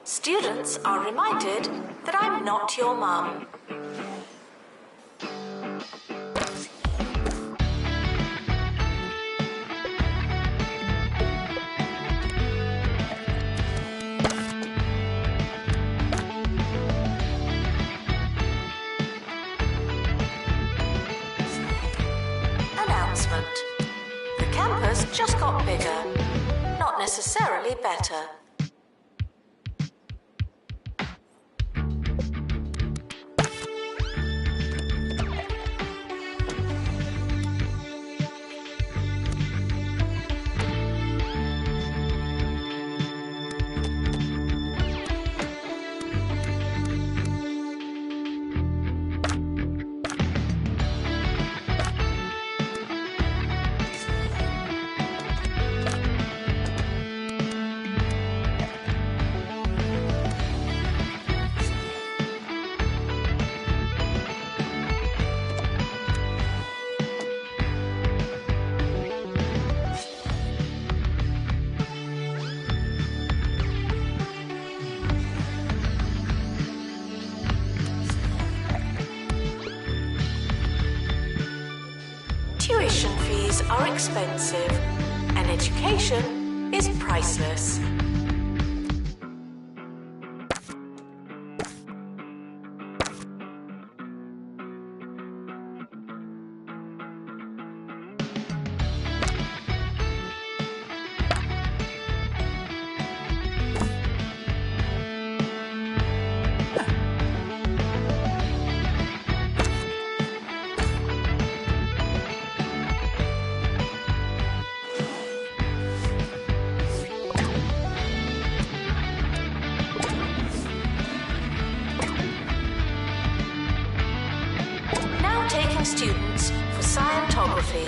Students are reminded that I'm not your mum. Announcement. The campus just got bigger, not necessarily better. Tuition fees are expensive, and education is priceless. Taking students for Scientography.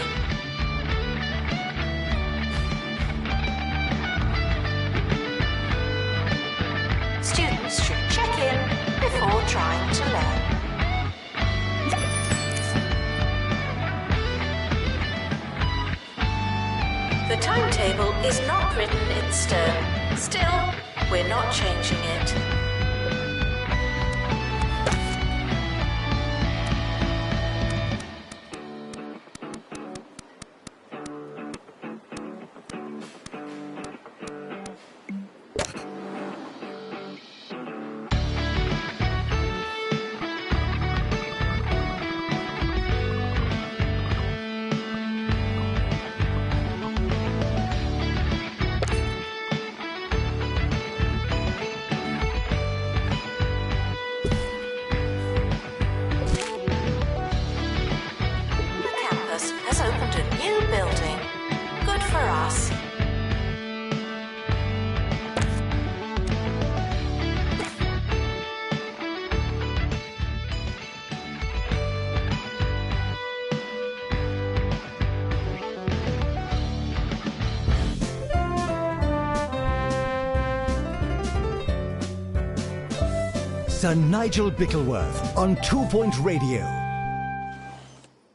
Students should check in before trying to learn. The timetable is not written in stone. Still, we're not changing it. Has opened a new building. Good for us. Sir Nigel Bickleworth on 2 Point Radio.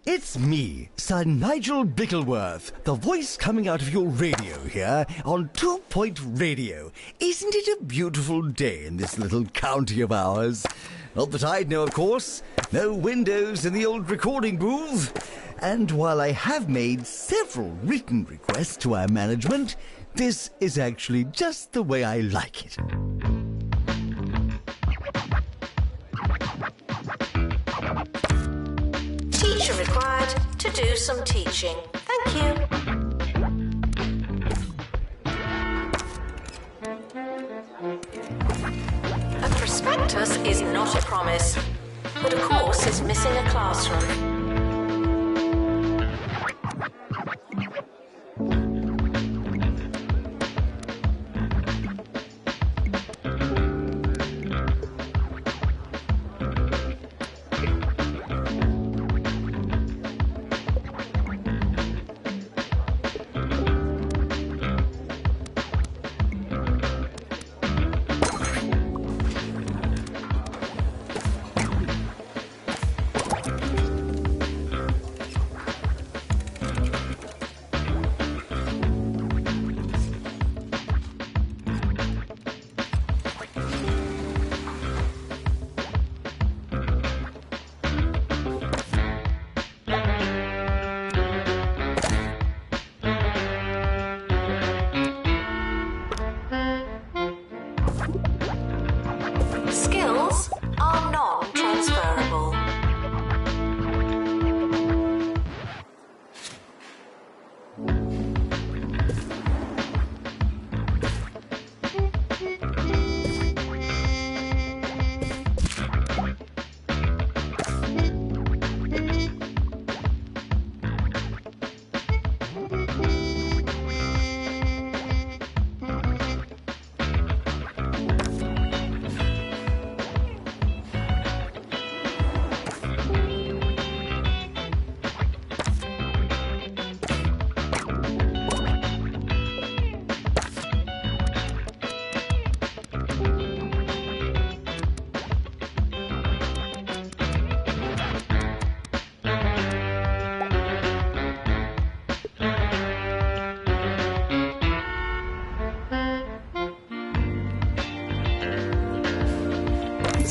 It's me, Sir Nigel Bickleworth, the voice coming out of your radio here on 2 Point Radio. Isn't it a beautiful day in this little county of ours? Not that I'd know, of course. No windows in the old recording booth. And while I have made several written requests to our management, this is actually just the way I like it. Teacher required to do some teaching. Thank you. A prospectus is not a promise, but a course is missing a classroom. transferable.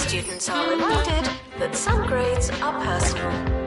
Students are reminded that some grades are personal.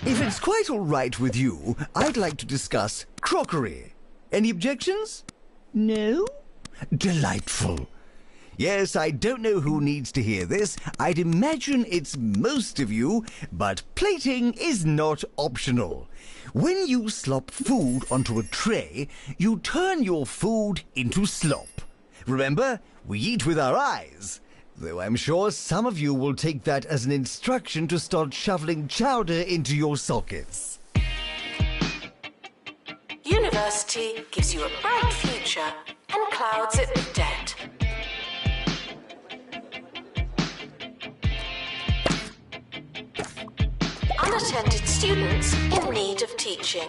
If it's quite all right with you, I'd like to discuss crockery. Any objections? No? Delightful. Yes, I don't know who needs to hear this. I'd imagine it's most of you, but plating is not optional. When you slop food onto a tray, you turn your food into slop. Remember, we eat with our eyes. Though I'm sure some of you will take that as an instruction to start shoveling chowder into your sockets. University gives you a bright future and clouds it with debt. Unattended students in need of teaching.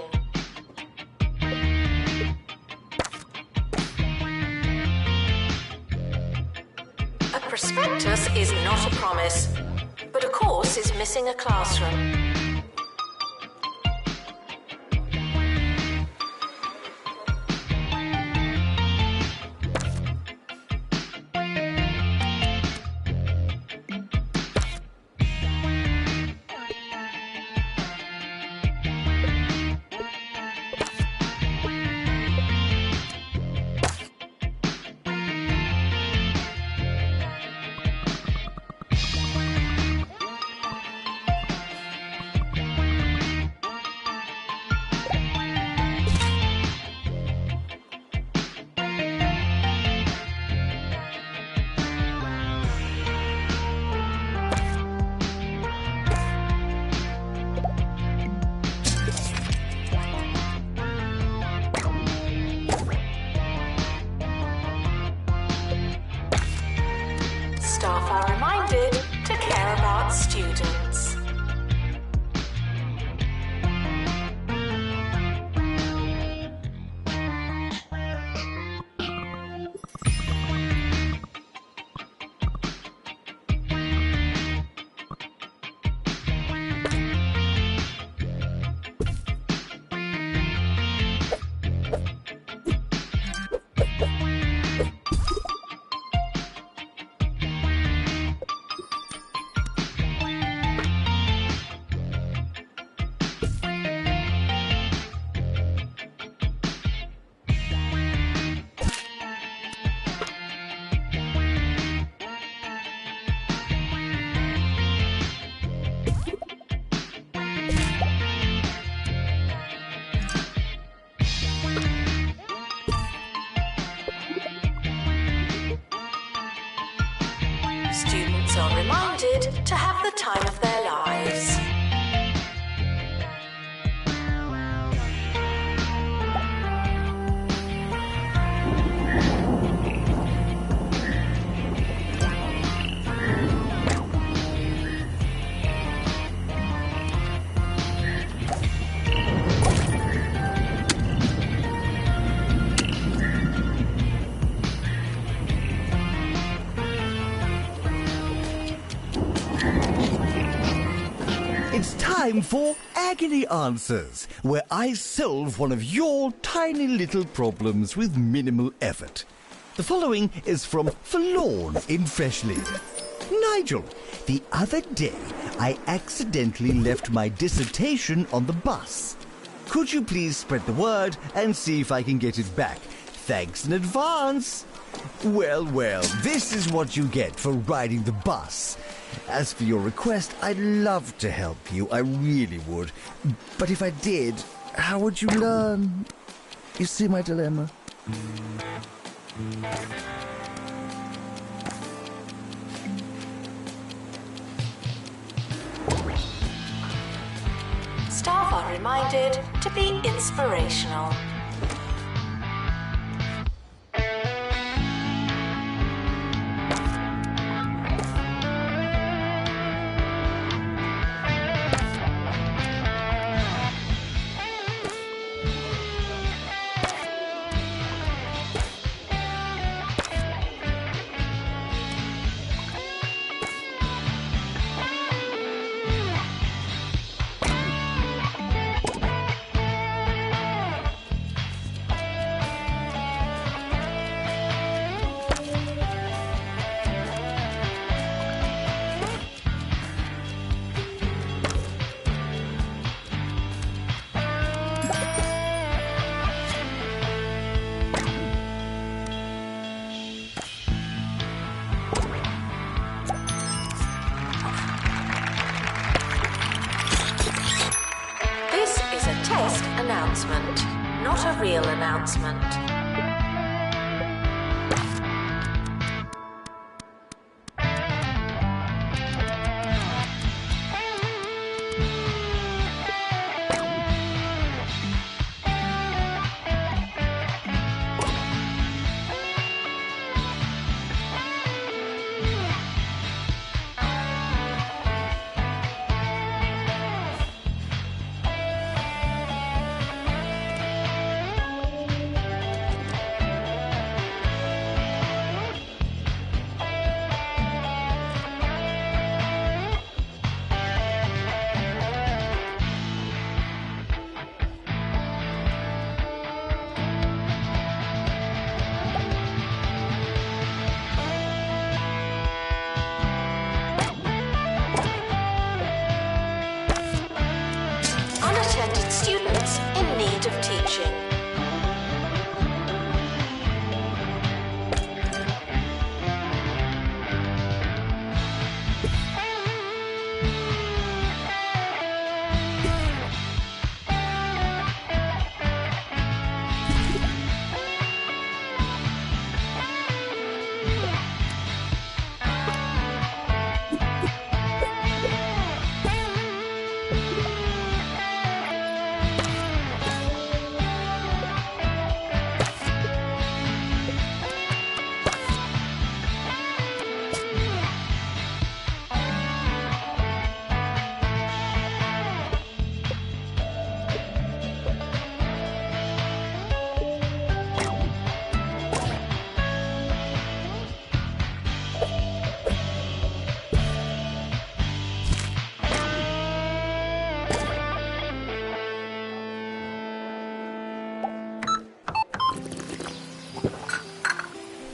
A prospectus is not a promise, but a course is missing a classroom. Staff are reminded to care about students. Students are reminded to have the time of their lives. time for Agony Answers, where I solve one of your tiny little problems with minimal effort. The following is from Forlorn in Freshly. Nigel, the other day I accidentally left my dissertation on the bus. Could you please spread the word and see if I can get it back? Thanks in advance. Well, this is what you get for riding the bus. As for your request, I'd love to help you, I really would. But if I did, how would you learn? You see my dilemma? Staff are reminded to be inspirational. Announcement, not a real announcement. Unattended students in need of teaching.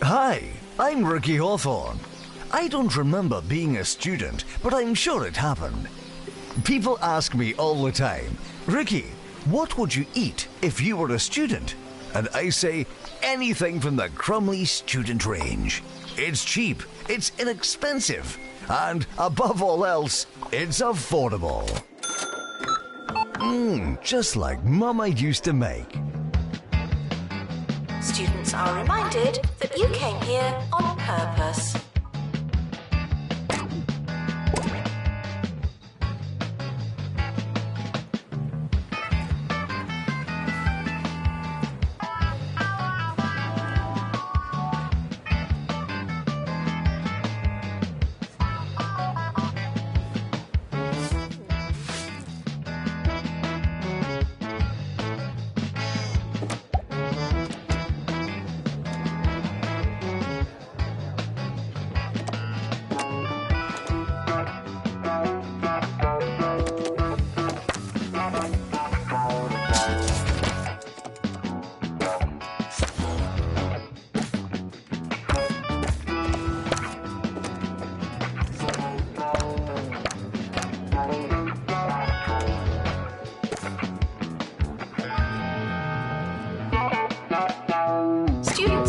Hi, I'm Ricky Hawthorne. I don't remember being a student, but I'm sure it happened. People ask me all the time, Ricky, what would you eat if you were a student? And I say, anything from the Crumley student range. It's cheap, it's inexpensive, and above all else, it's affordable. Just like Mama used to make. Students are reminded that you came here on purpose.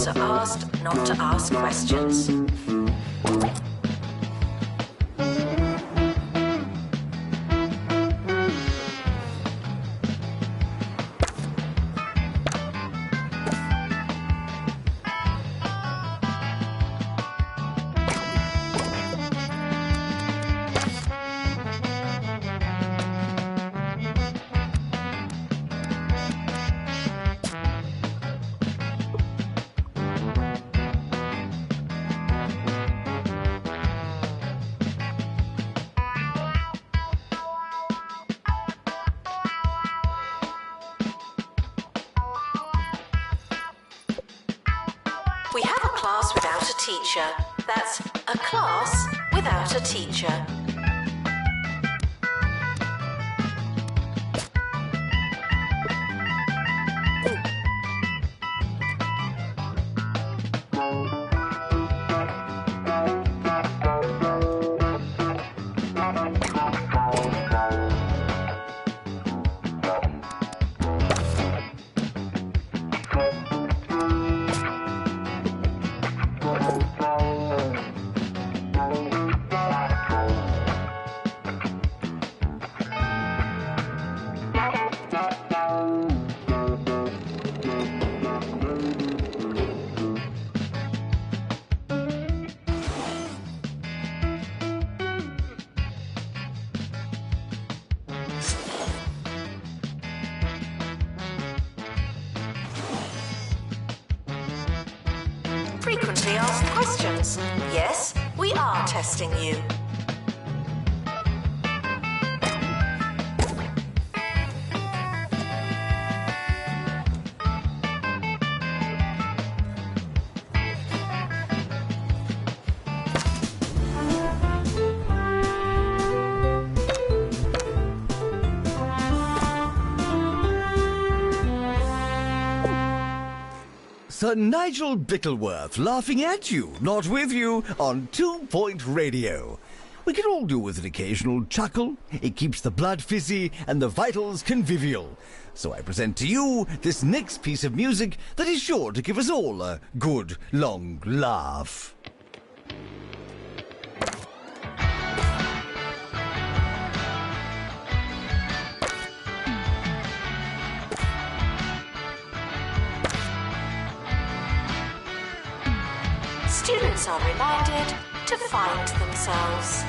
Adults are asked not to ask questions. We have a class without a teacher. That's a class without a teacher. Frequently asked questions. Yes, we are testing you. Sir Nigel Bickleworth laughing at you, not with you, on 2 Point Radio. We can all do with an occasional chuckle. It keeps the blood fizzy and the vitals convivial. So I present to you this next piece of music that is sure to give us all a good, long laugh. Students are reminded to find themselves.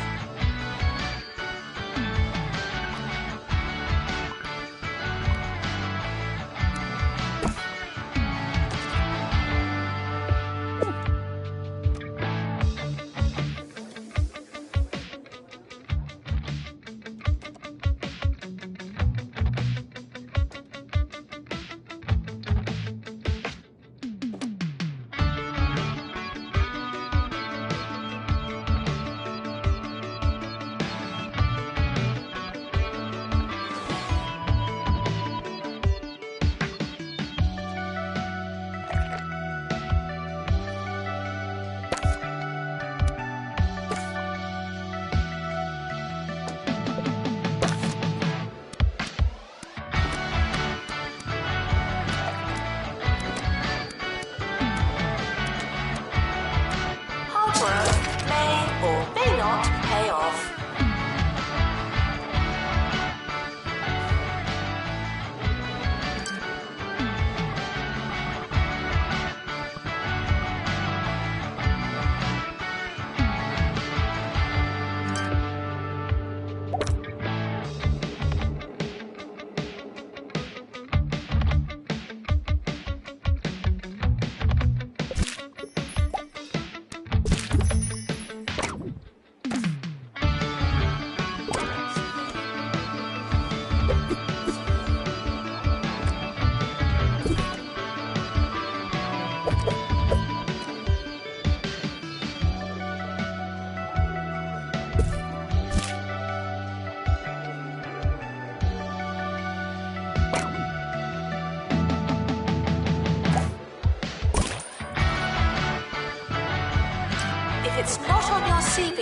If it's not on your CV,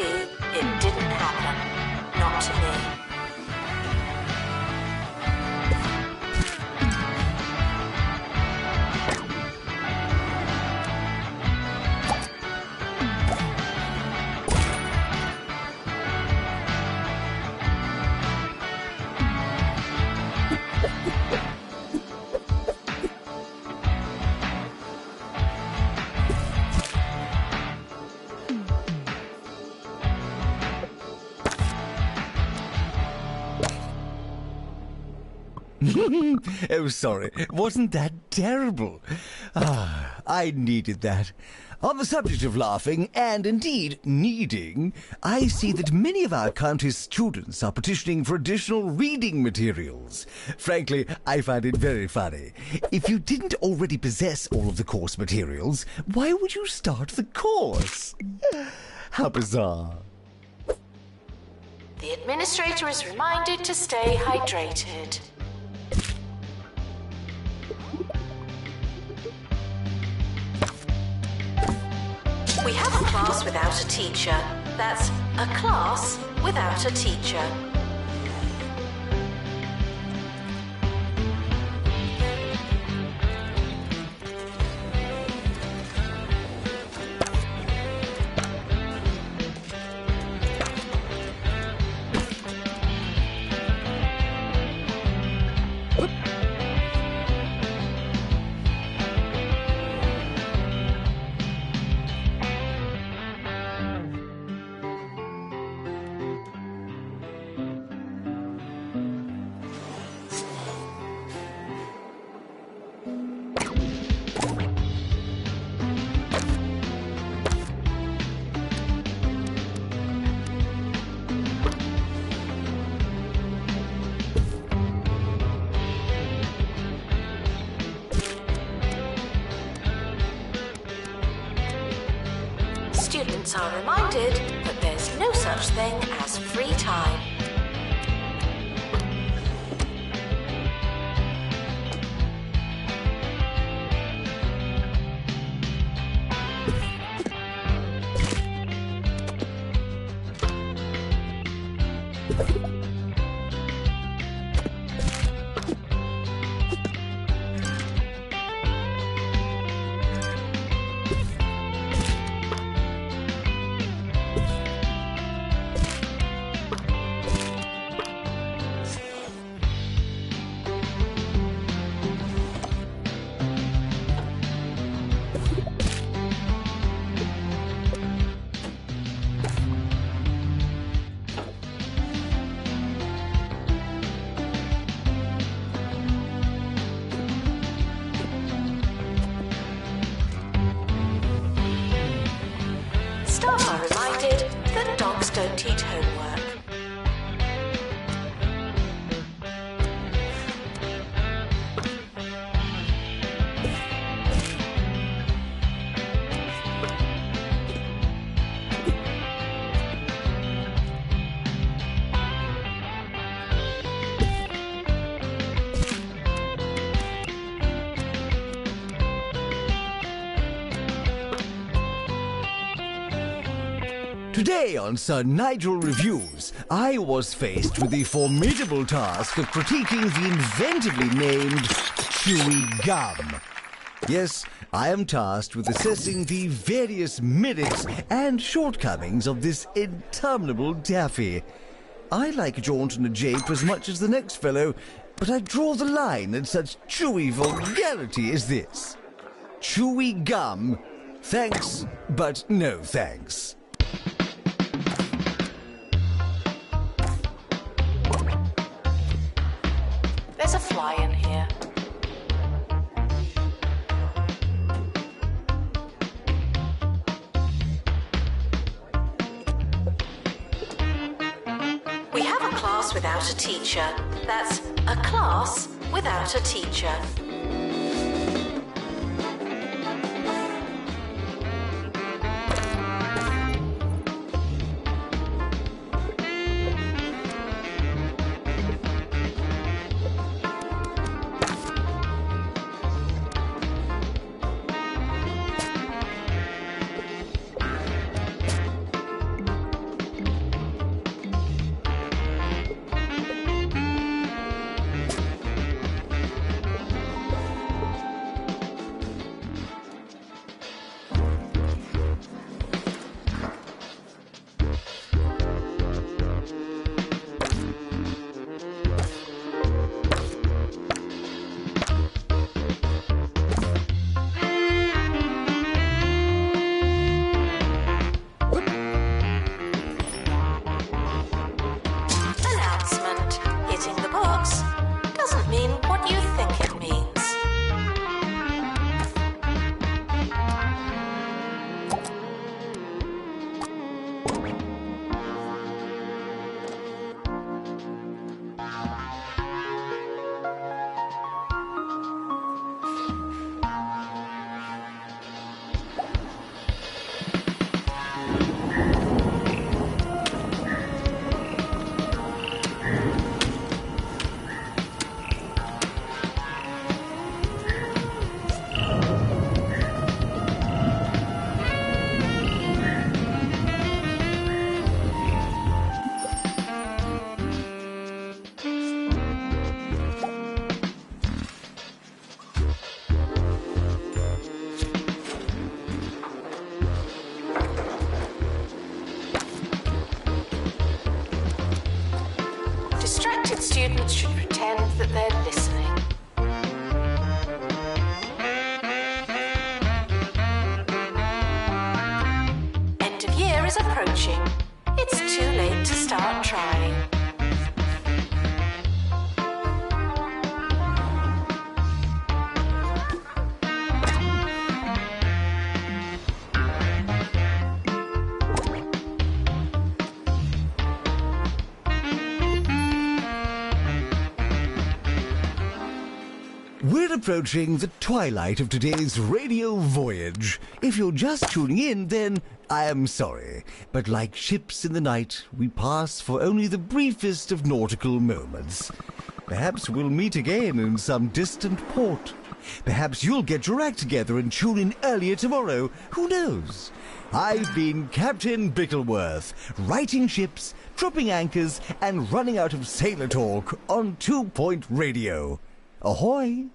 it didn't happen. Not to me. Oh, sorry. Wasn't that terrible? I needed that. On the subject of laughing, and indeed needing, I see that many of our country's students are petitioning for additional reading materials. Frankly, I find it very funny. If you didn't already possess all of the course materials, why would you start the course? How bizarre. The administrator is reminded to stay hydrated. We have a class without a teacher. That's a class without a teacher. Students are reminded that there's no such thing as free time. Staff are reminded that dogs don't eat homework. Today on Sir Nigel Reviews, I was faced with the formidable task of critiquing the inventively named Chewy Gum. Yes, I am tasked with assessing the various merits and shortcomings of this interminable daffy. I like Jaunt and a Jape as much as the next fellow, but I draw the line at such chewy vulgarity as this. Chewy Gum. Thanks, but no thanks. There's a fly in here. We have a class without a teacher. That's a class without a teacher. students should pretend that they're listening. End of year is approaching. It's too late to start trying. We're approaching the twilight of today's radio voyage. If you're just tuning in, then I am sorry. But like ships in the night, we pass for only the briefest of nautical moments. Perhaps we'll meet again in some distant port. Perhaps you'll get your act together and tune in earlier tomorrow. Who knows? I've been Captain Bickleworth, righting ships, dropping anchors, and running out of sailor talk on 2 Point Radio. Ahoy!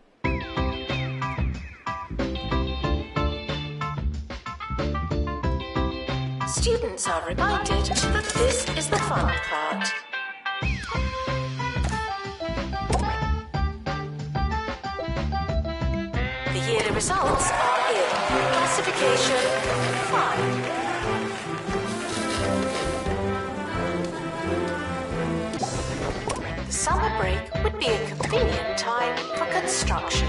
Students are reminded that this is the fun part. The yearly results are in. Classification 5. The summer break would be a convenient time for construction.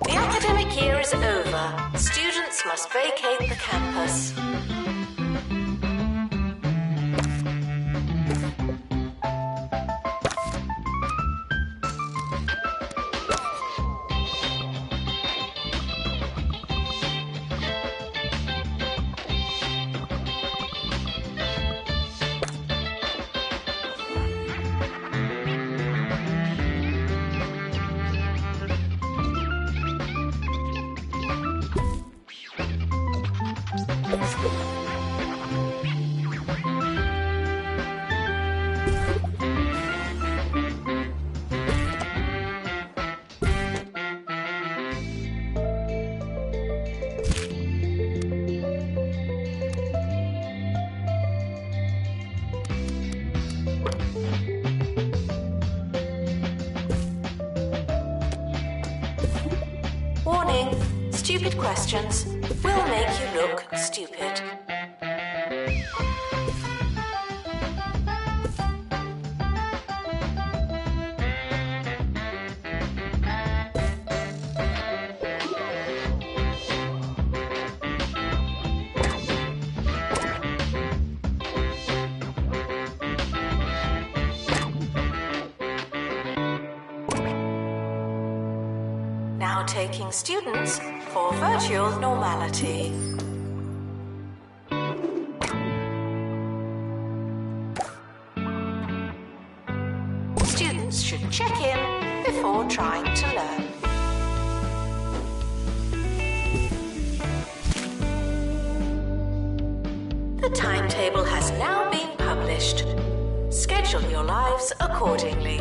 The academic year is over. Students must vacate the campus. Warning, stupid questions will make you look stupid. Now taking students for virtual normality. Students should check in before trying to learn. The timetable has now been published. Schedule your lives accordingly.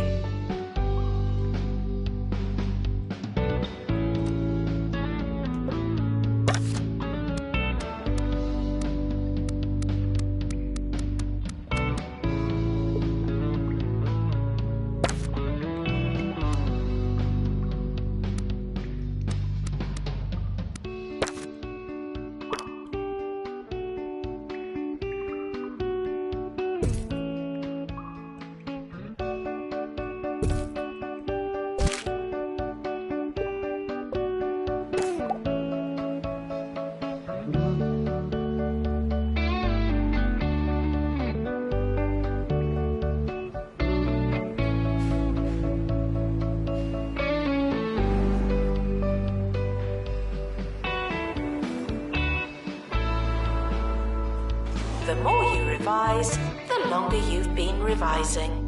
revise, the longer you've been revising.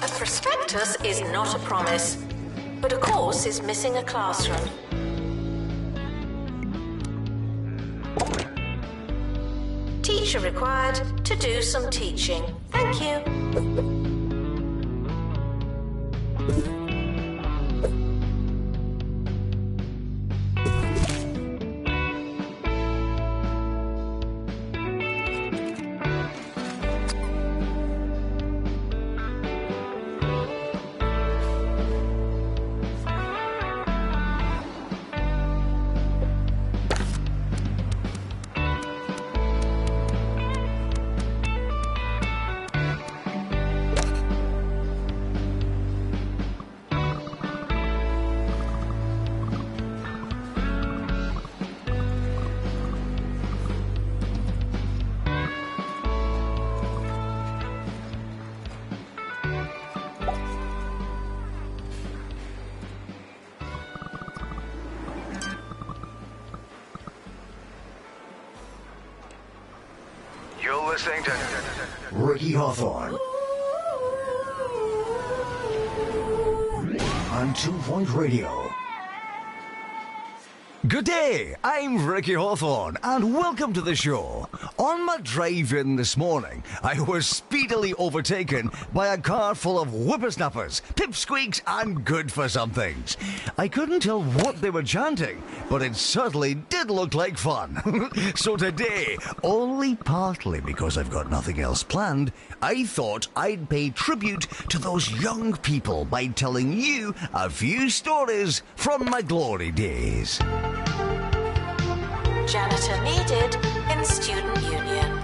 A prospectus is not a promise, but a course is missing a classroom. Teacher required to do some teaching. Thank you. You're listening to Ricky Hawthorne on 2 Point Radio. Good day, I'm Ricky Hawthorne, and welcome to the show. On my drive-in this morning, I was speedily overtaken by a car full of whippersnappers, pipsqueaks, and good-for-somethings. I couldn't tell what they were chanting, but it certainly did look like fun. So today, only partly because I've got nothing else planned, I thought I'd pay tribute to those young people by telling you a few stories from my glory days. Janitor needed in student union.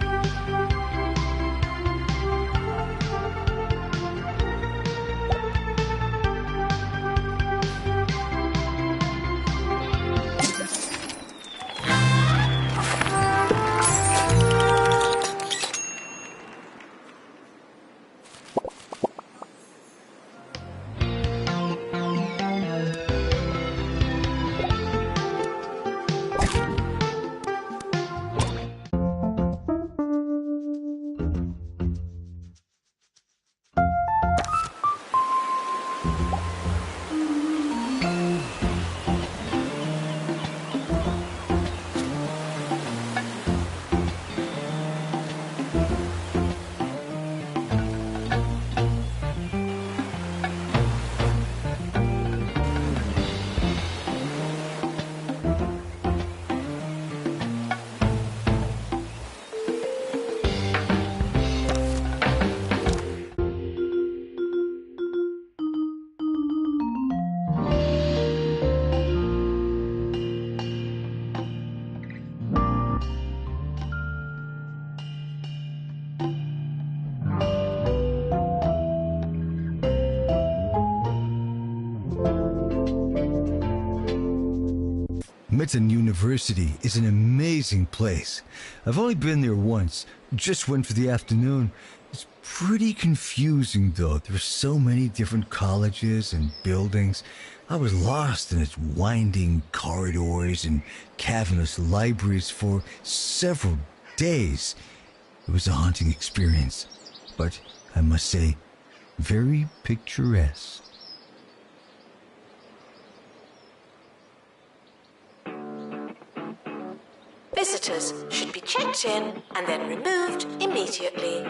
Mitten University is an amazing place. I've only been there once, just went for the afternoon. It's pretty confusing though. There's so many different colleges and buildings. I was lost in its winding corridors and cavernous libraries for several days. It was a haunting experience, but I must say, very picturesque. Visitors should be checked in and then removed immediately.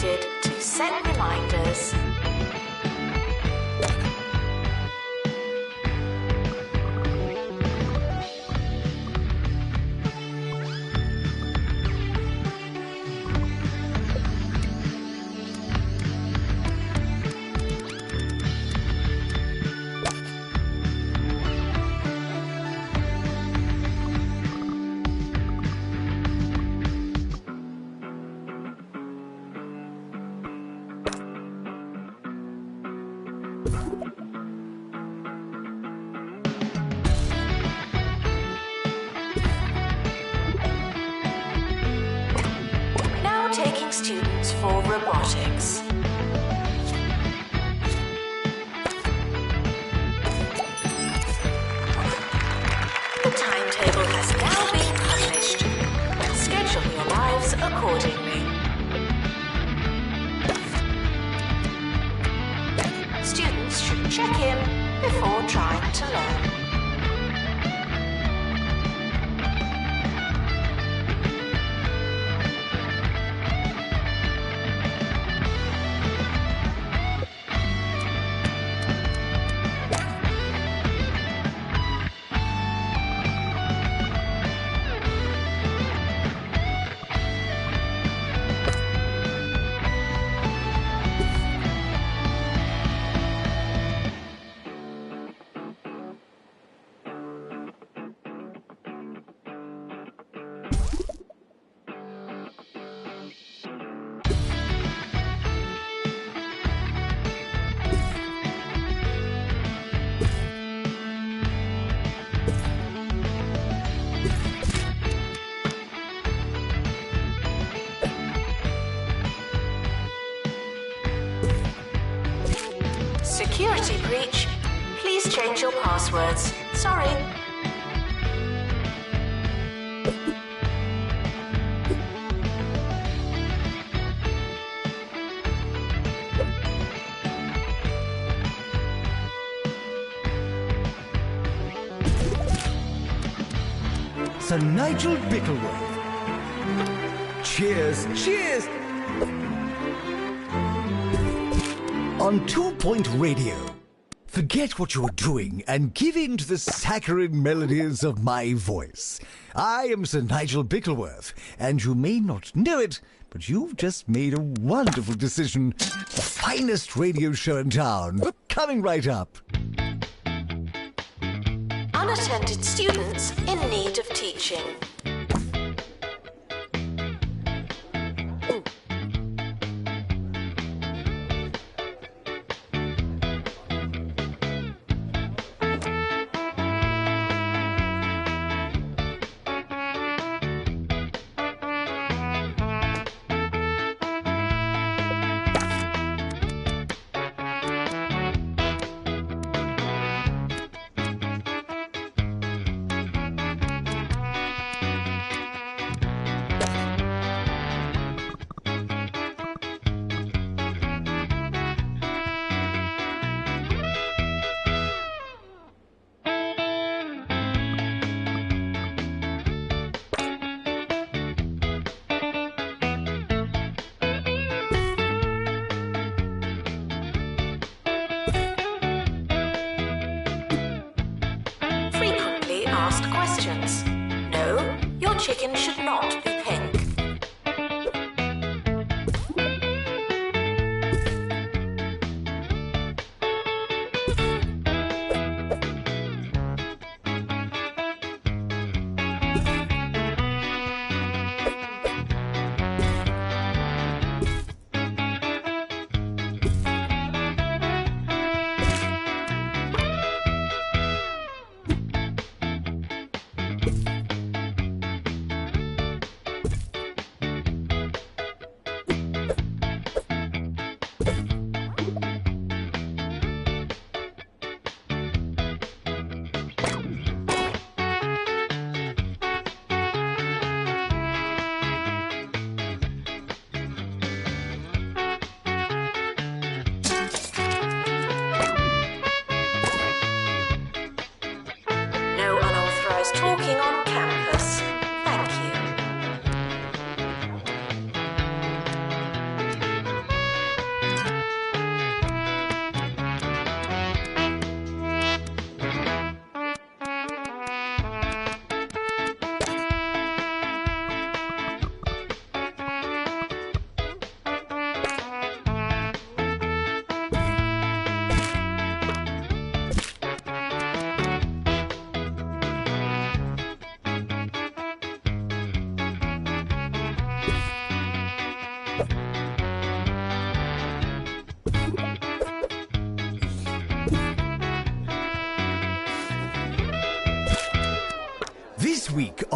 reminded to set reminders. Now taking students for robotics. The timetable has now been published. Schedule your lives accordingly. Students should check in before trying to learn. Security breach. Please change your passwords. Sorry. Sir Nigel Bickleworth. Cheers, cheers! On 2 Point Radio. Forget what you're doing and give in to the saccharine melodies of my voice. I am Sir Nigel Bickleworth, and you may not know it, but you've just made a wonderful decision. The finest radio show in town. Coming right up. Unattended students in need of teaching. Asked questions. No, your chicken should not be pink.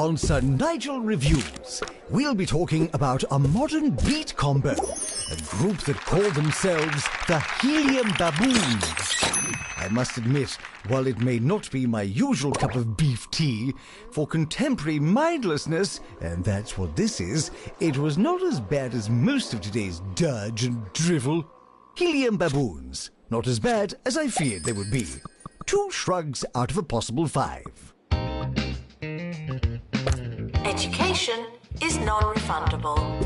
on Sir Nigel Reviews, we'll be talking about a modern beat combo, a group that call themselves the Helium Baboons. I must admit, while it may not be my usual cup of beef tea, for contemporary mindlessness, and that's what this is, it was not as bad as most of today's dirge and drivel. Helium Baboons, not as bad as I feared they would be. 2 shrugs out of a possible 5. Education is non-refundable.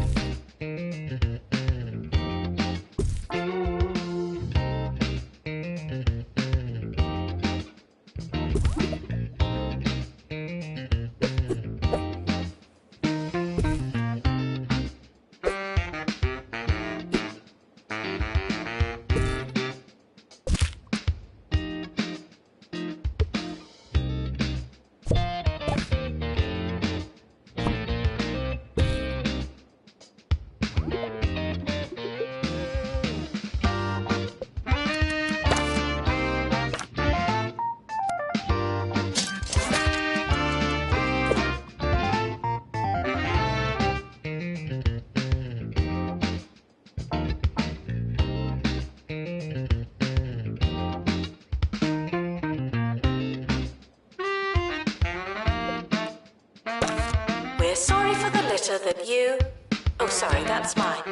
We're sorry for the litter that you... Oh, sorry, that's mine.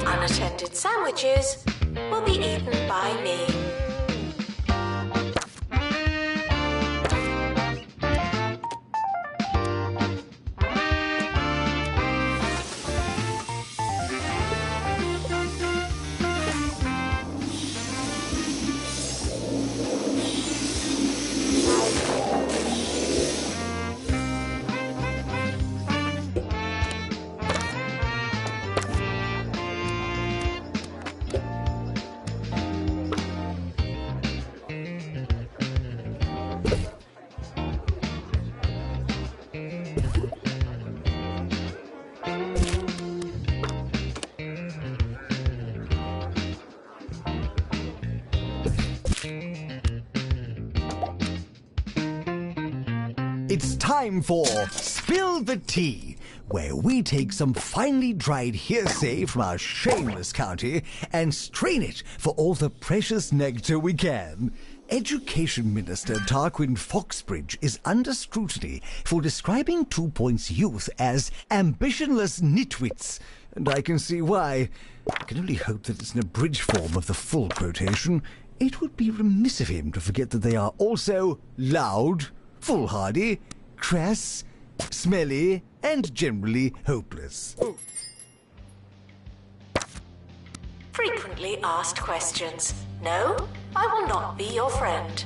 Unattended sandwiches will be eaten by me. It's time for Spill the Tea, where we take some finely dried hearsay from our shameless county and strain it for all the precious nectar we can. Education Minister Tarquin Foxbridge is under scrutiny for describing 2 Points youth as ambitionless nitwits, and I can see why. I can only hope that it's an abridged form of the full quotation. It would be remiss of him to forget that they are also loud, foolhardy, crass, smelly, and generally hopeless. Frequently asked questions. No, I will not be your friend.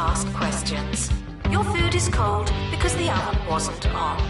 asked questions. Your food is cold because the oven wasn't on.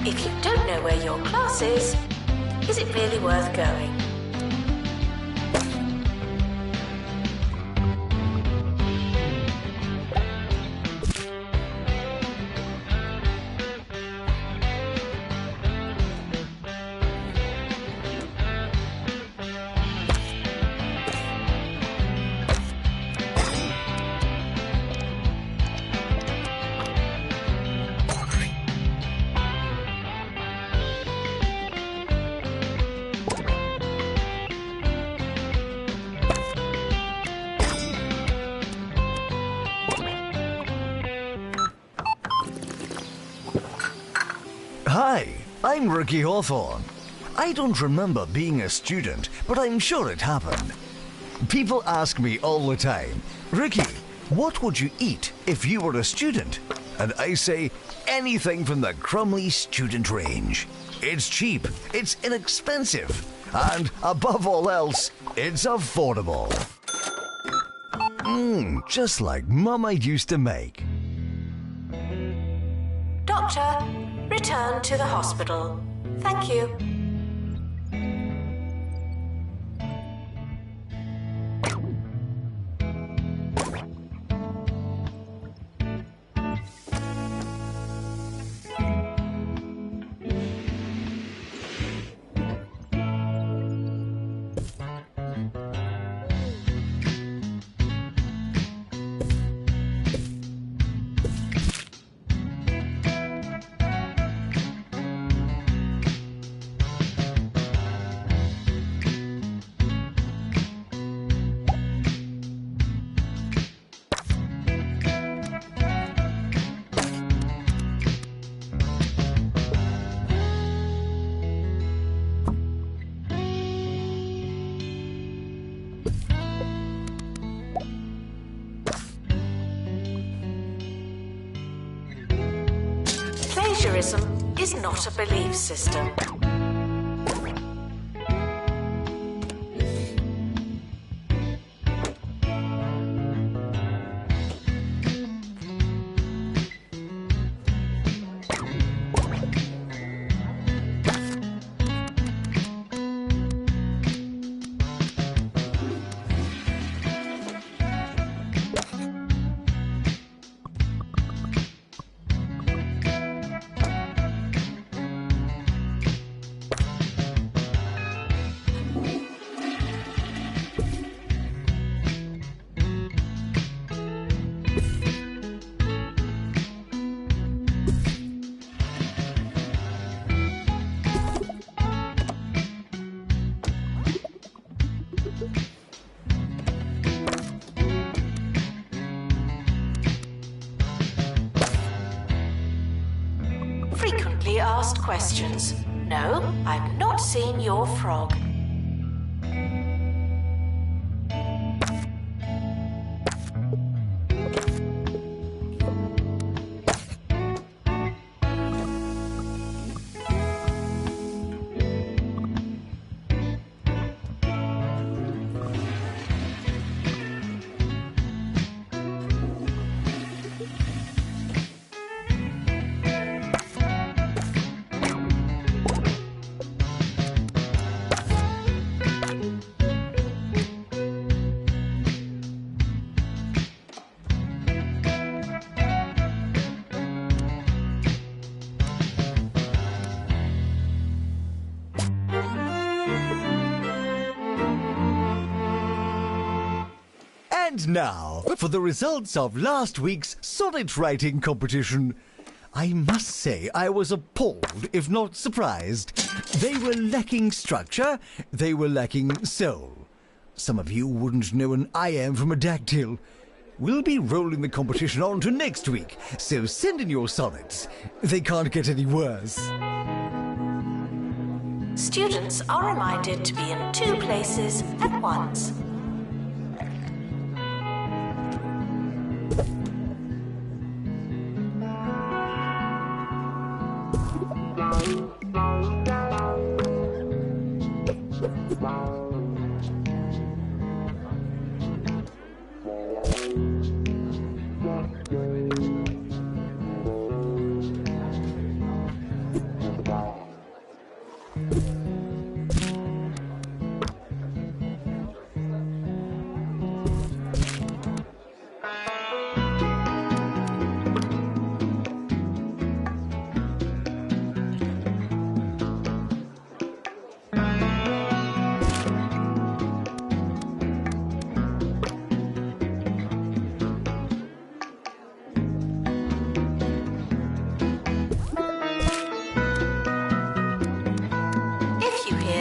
If you don't know where your class is it really worth going? Hi, I'm Ricky Hawthorne. I don't remember being a student, but I'm sure it happened. People ask me all the time, Ricky, what would you eat if you were a student? And I say, anything from the Crumley student range. It's cheap, it's inexpensive, and above all else, it's affordable. Just like Mama used to make. Doctor, return to the hospital. Thank you. Plagiarism is not a belief system. Frequently asked questions. No, I've not seen your frog. And now, for the results of last week's sonnet writing competition. I must say I was appalled, if not surprised. They were lacking structure, they were lacking soul. Some of you wouldn't know an iamb from a dactyl. We'll be rolling the competition on to next week, so send in your sonnets. They can't get any worse. Students are reminded to be in 2 places at once.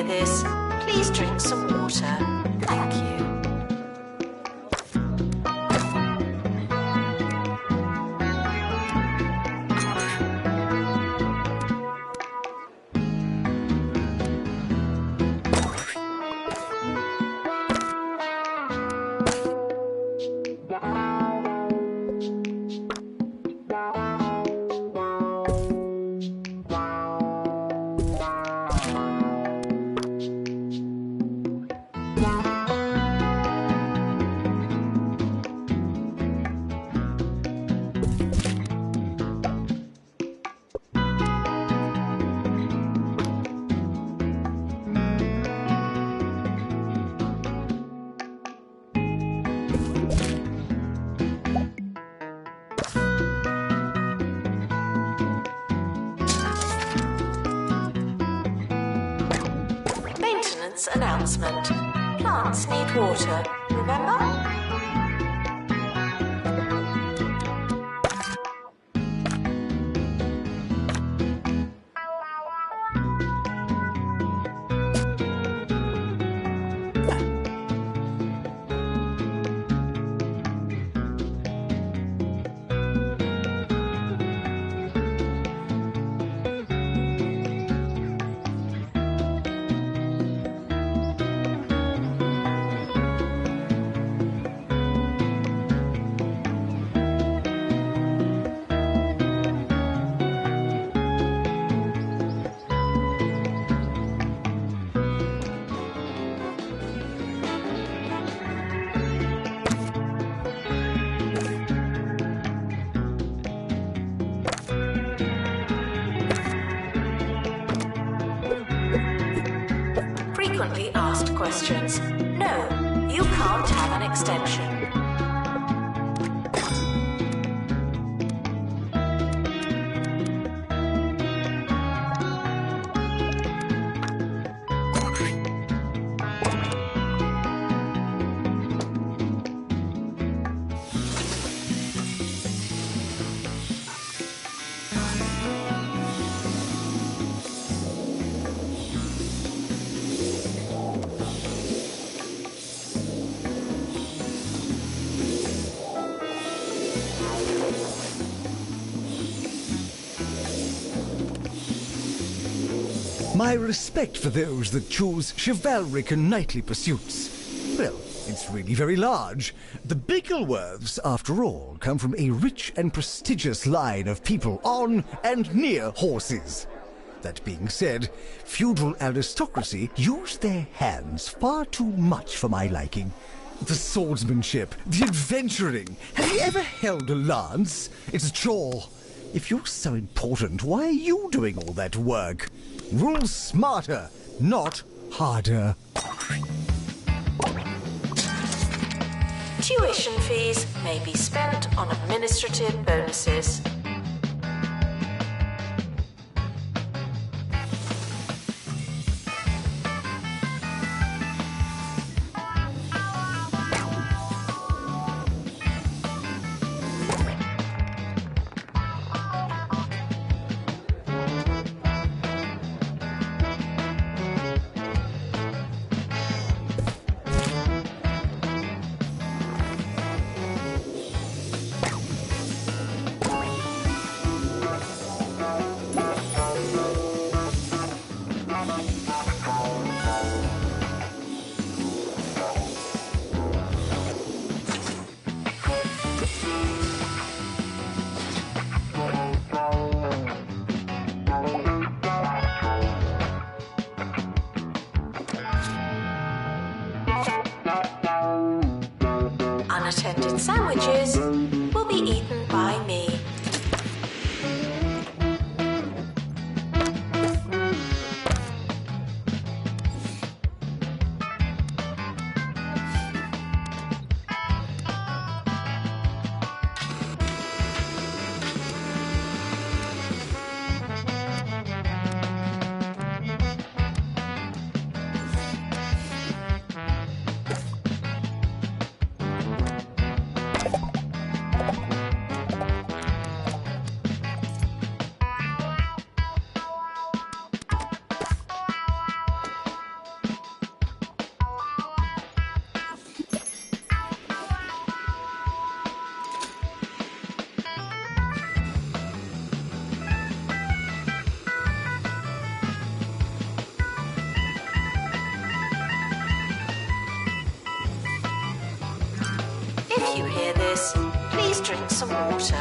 This, please drink some water. Thank you. Announcement. Plants need water, remember? Frequently asked questions. No, you can't have an extension. My respect for those that choose chivalric and knightly pursuits. Well, it's really very large. The Bigglesworths, after all, come from a rich and prestigious line of people on and near horses. That being said, feudal aristocracy used their hands far too much for my liking. The swordsmanship, the adventuring. Have you ever held a lance? It's a chore. If you're so important, why are you doing all that work? Rule smarter, not harder. Tuition fees may be spent on administrative bonuses. sandwiches will be eaten by me. If you hear this, please drink some water.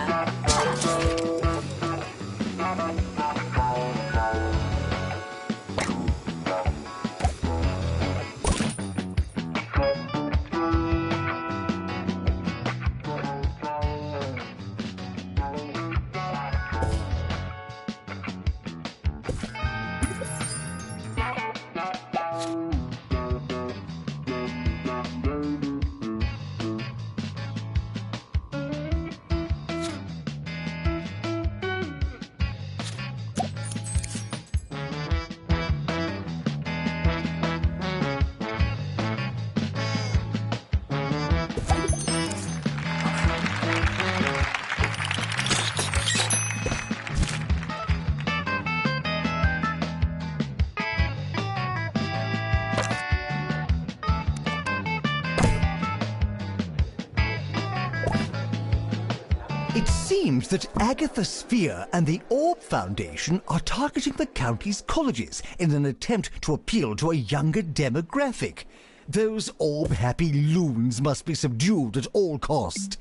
It seems that Agatha Sphere and the Orb Foundation are targeting the county's colleges in an attempt to appeal to a younger demographic. Those orb-happy loons must be subdued at all cost.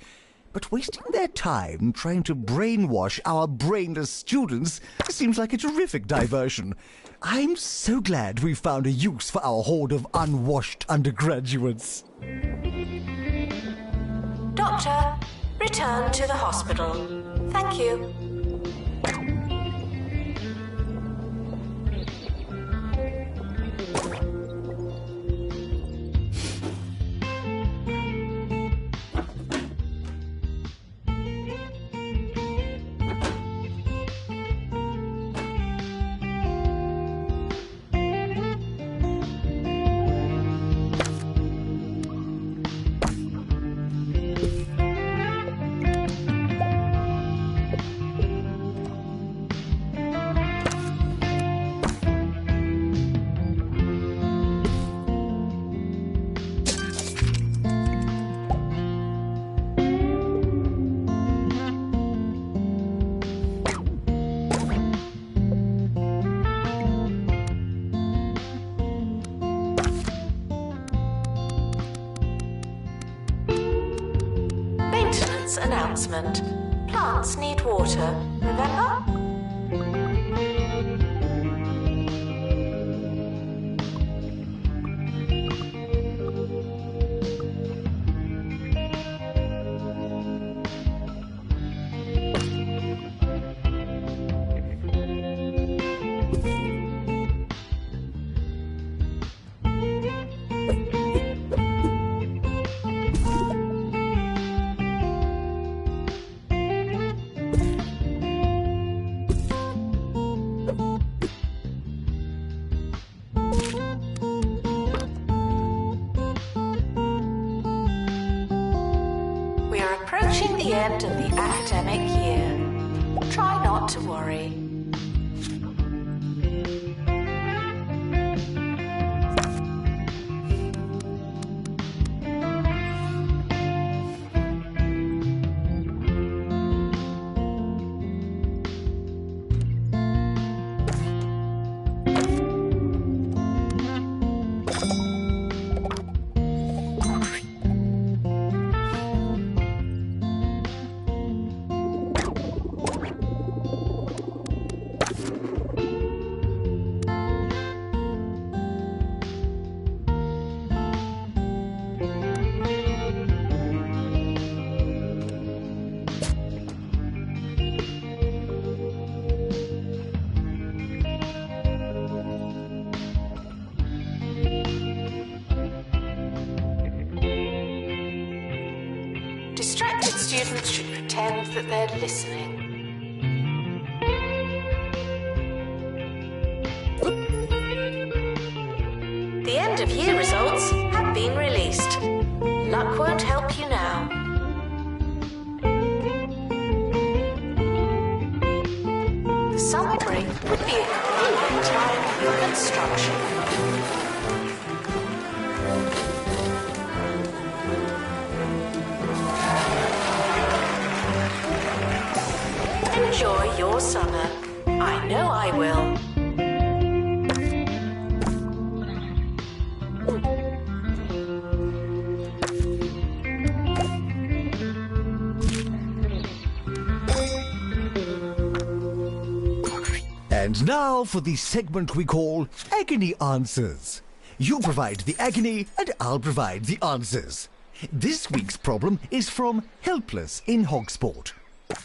But wasting their time trying to brainwash our brainless students seems like a terrific diversion. I'm so glad we found a use for our horde of unwashed undergraduates. Doctor, return to the hospital. Thank you. Announcement. Plants need water, remember? Approaching the end of the academic year. Try not to worry. students should pretend that they're listening. The end of year results have been released. Luck won't help you now. The summer break would be a convenient time for construction. Enjoy your summer. I know I will. And now for the segment we call Agony Answers. You provide the agony and I'll provide the answers. This week's problem is from Helpless in Hogsport.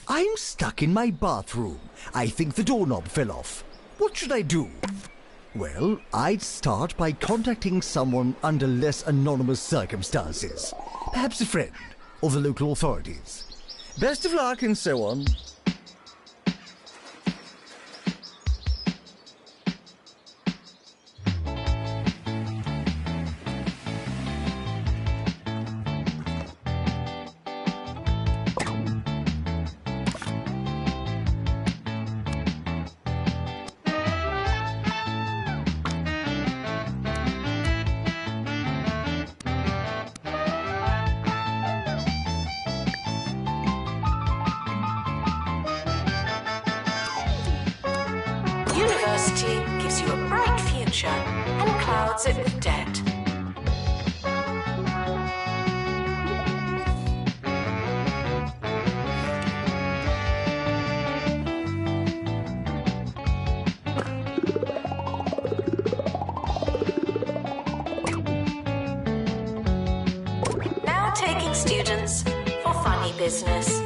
I'm stuck in my bathroom. I think the doorknob fell off. What should I do? Well, I'd start by contacting someone under less anonymous circumstances. Perhaps a friend or the local authorities. Best of luck and so on. University gives you a bright future and clouds it with debt. Now taking students for funny business.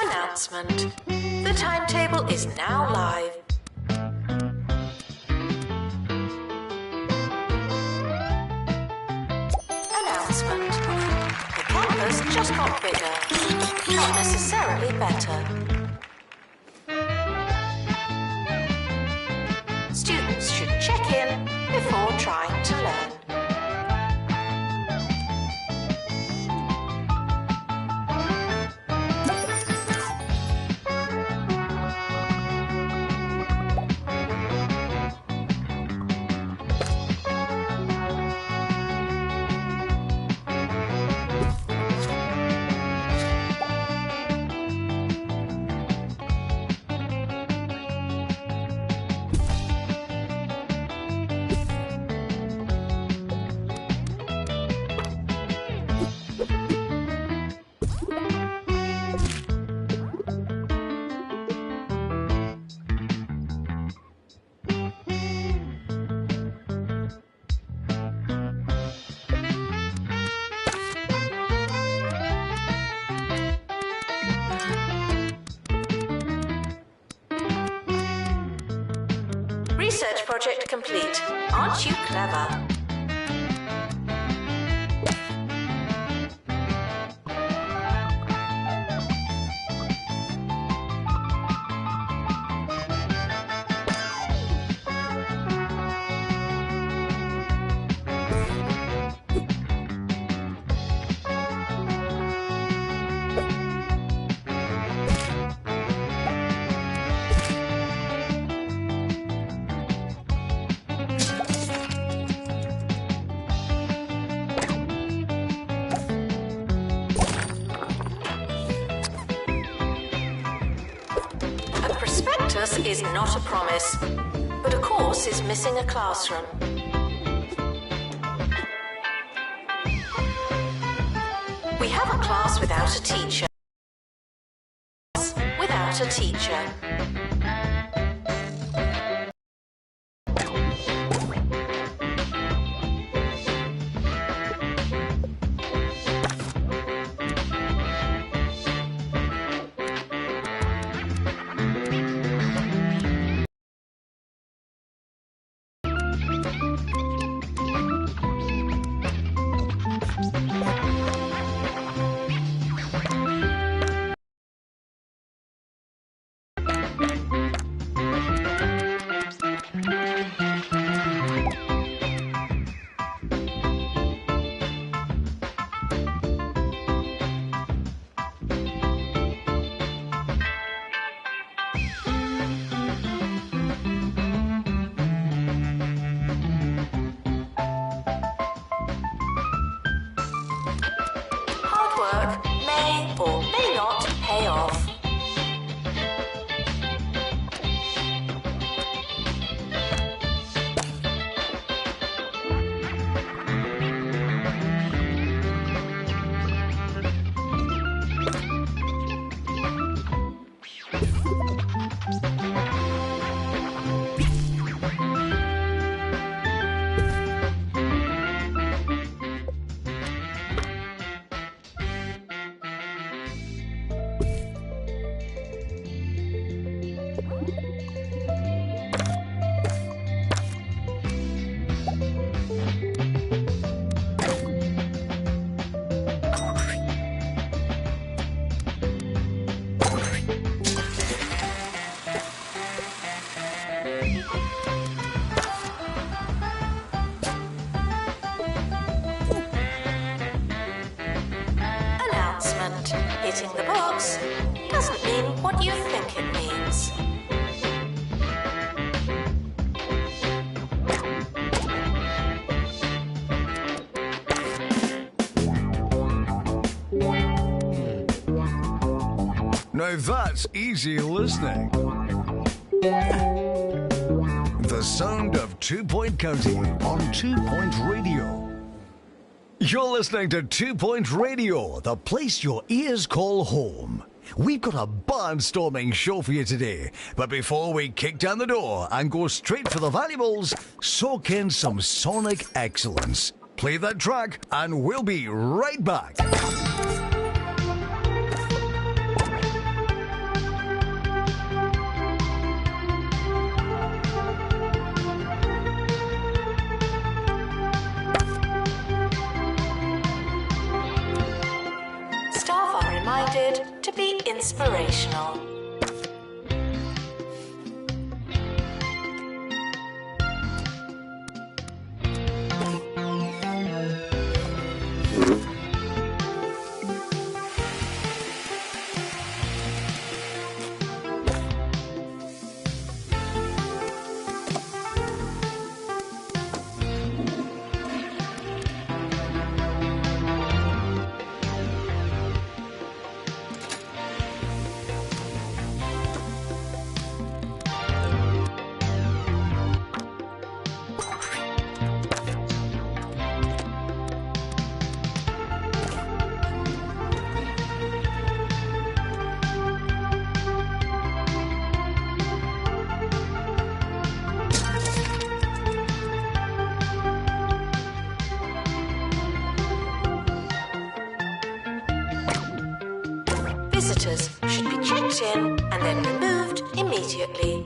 Announcement. The timetable is now live. Announcement. The campus just got bigger, not necessarily better. Students should check in before trying to learn. Research project complete. Aren't you clever? Prospectus is not a promise, but a course is missing a classroom. We have a class without a teacher. Without a teacher. updating the books doesn't mean what you think it means. Now that's easy listening. The sound of 2 Point County on 2 Point Radio. You're listening to 2 Point Radio, the place your ears call home. We've got a barnstorming show for you today, but before we kick down the door and go straight for the valuables, soak in some sonic excellence. Play that track and we'll be right back. To be inspirational. Visitors should be checked in and then removed immediately.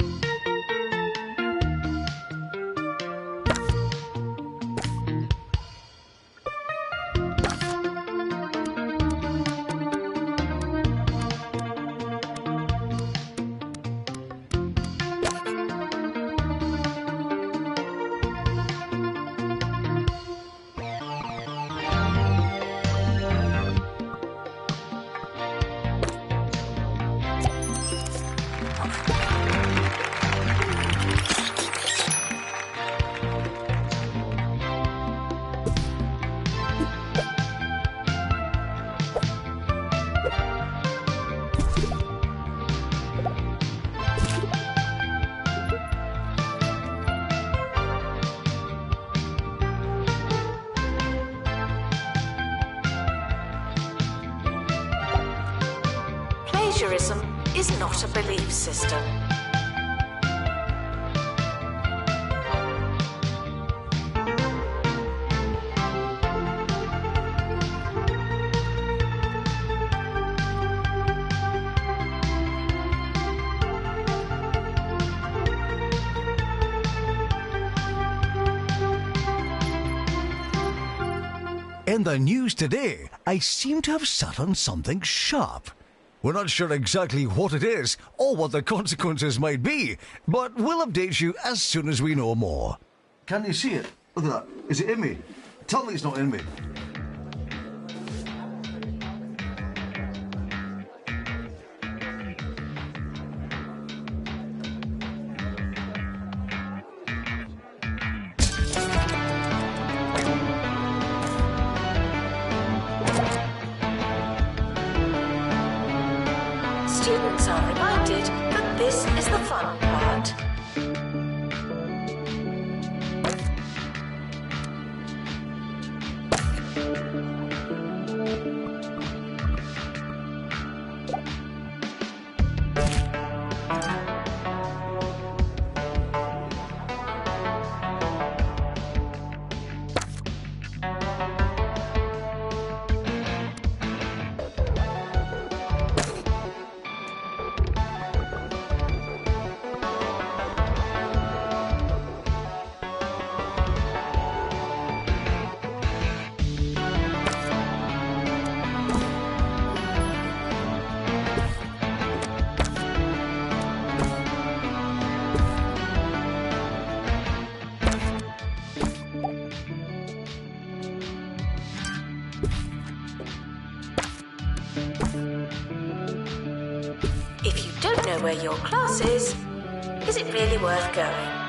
Plagiarism is not a belief system. In the news today, I seem to have sat on something sharp. We're not sure exactly what it is or what the consequences might be, but we'll update you as soon as we know more. Can you see it? Look at that. Is it in me? Tell me it's not in me. Students are reminded that this is the fun part. know where your class is it really worth going?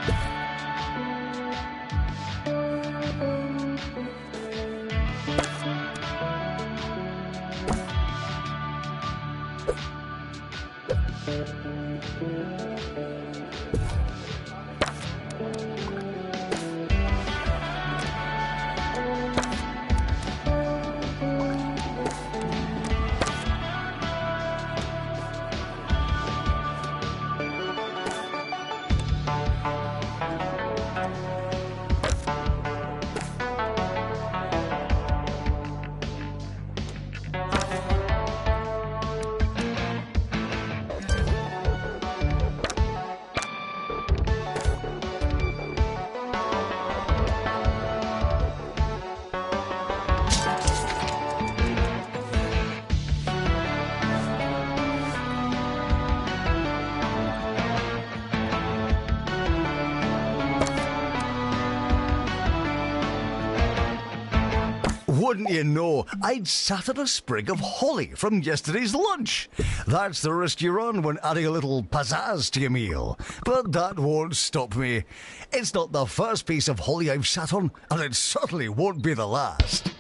Wouldn't you know, I'd sat on a sprig of holly from yesterday's lunch. That's the risk you run when adding a little pizzazz to your meal. But that won't stop me. It's not the first piece of holly I've sat on, and it certainly won't be the last.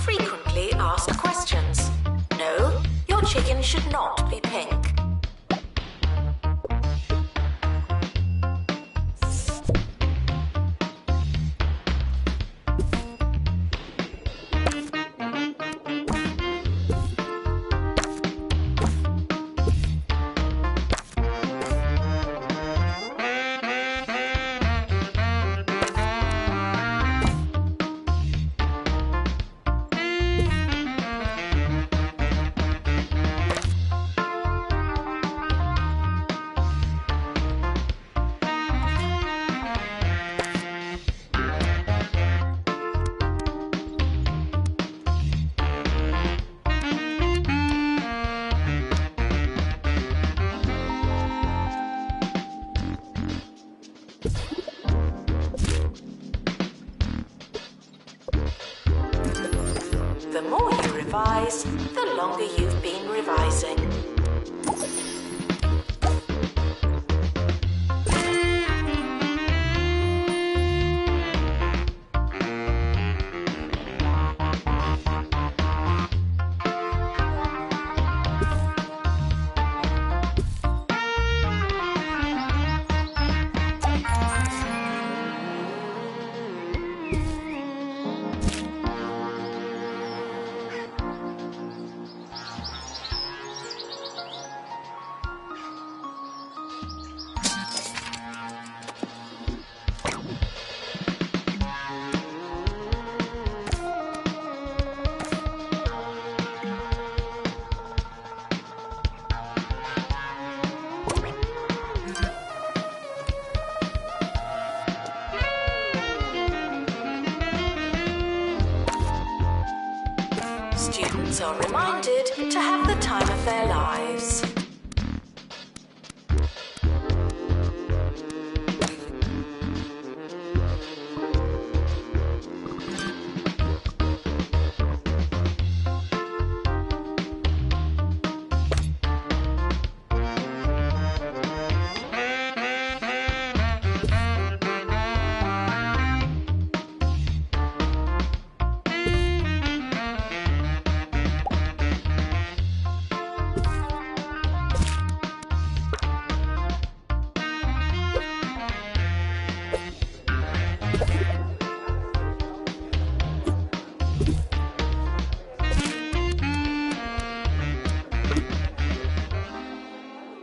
Frequently asked questions. No, your chicken should not be pink. The more you revise, the longer you've been revising. Students are reminded to have the time of their lives.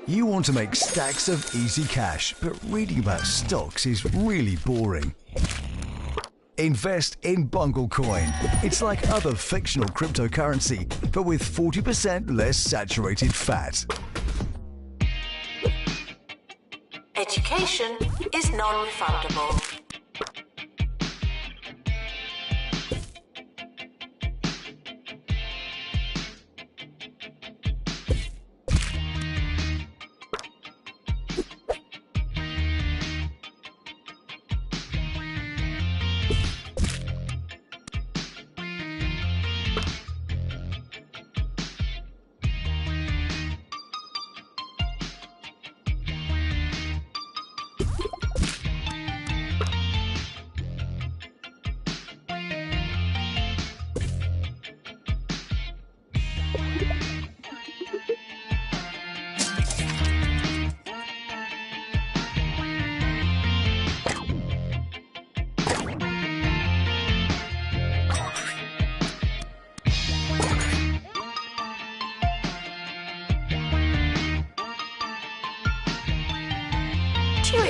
You want to make stacks of easy cash, but reading about stocks is really boring. Invest in Bunglecoin. It's like other fictional cryptocurrency, but with 40% less saturated fat. Education is non-refundable.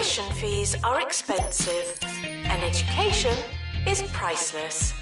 Tuition fees are expensive, and education is priceless.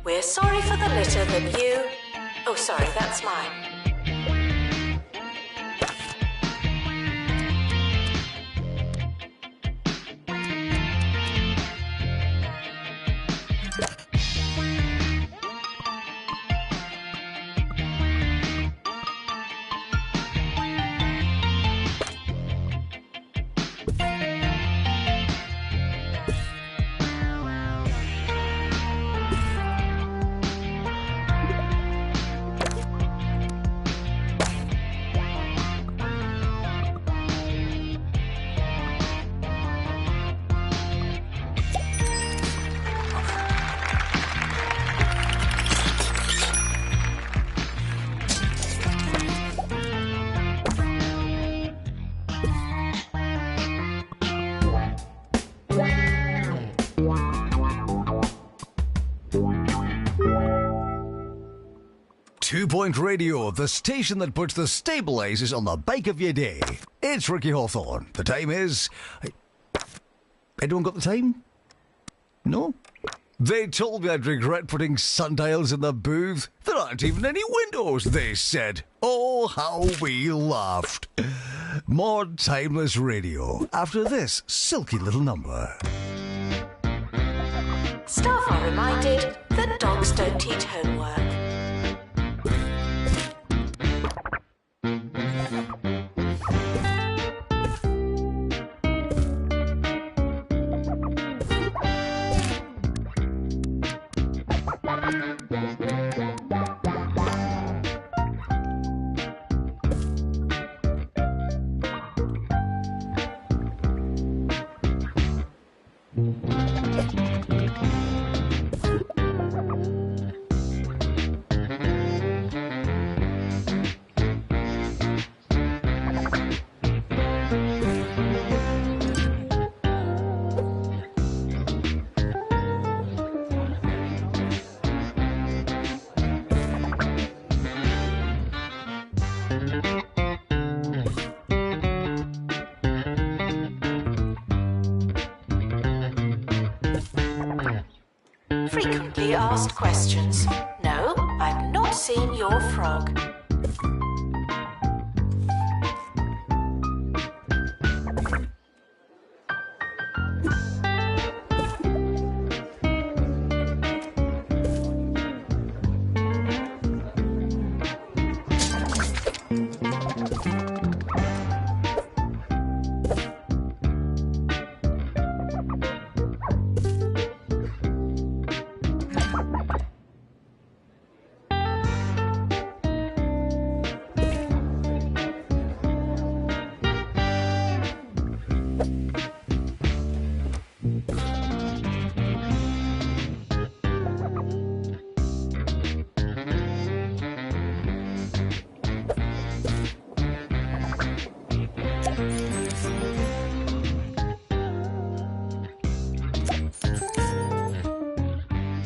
We're sorry for the litter that you... Oh, sorry, that's mine. Two Point Radio, the station that puts the stabilizers on the bike of your day. It's Ricky Hawthorne. The time is... Anyone got the time? No? They told me I'd regret putting sundials in the booth. There aren't even any windows, they said. Oh, how we laughed. More timeless radio after this silky little number. Staff are reminded that dogs don't teach homework. Frequently asked questions. No, I've not seen your frog.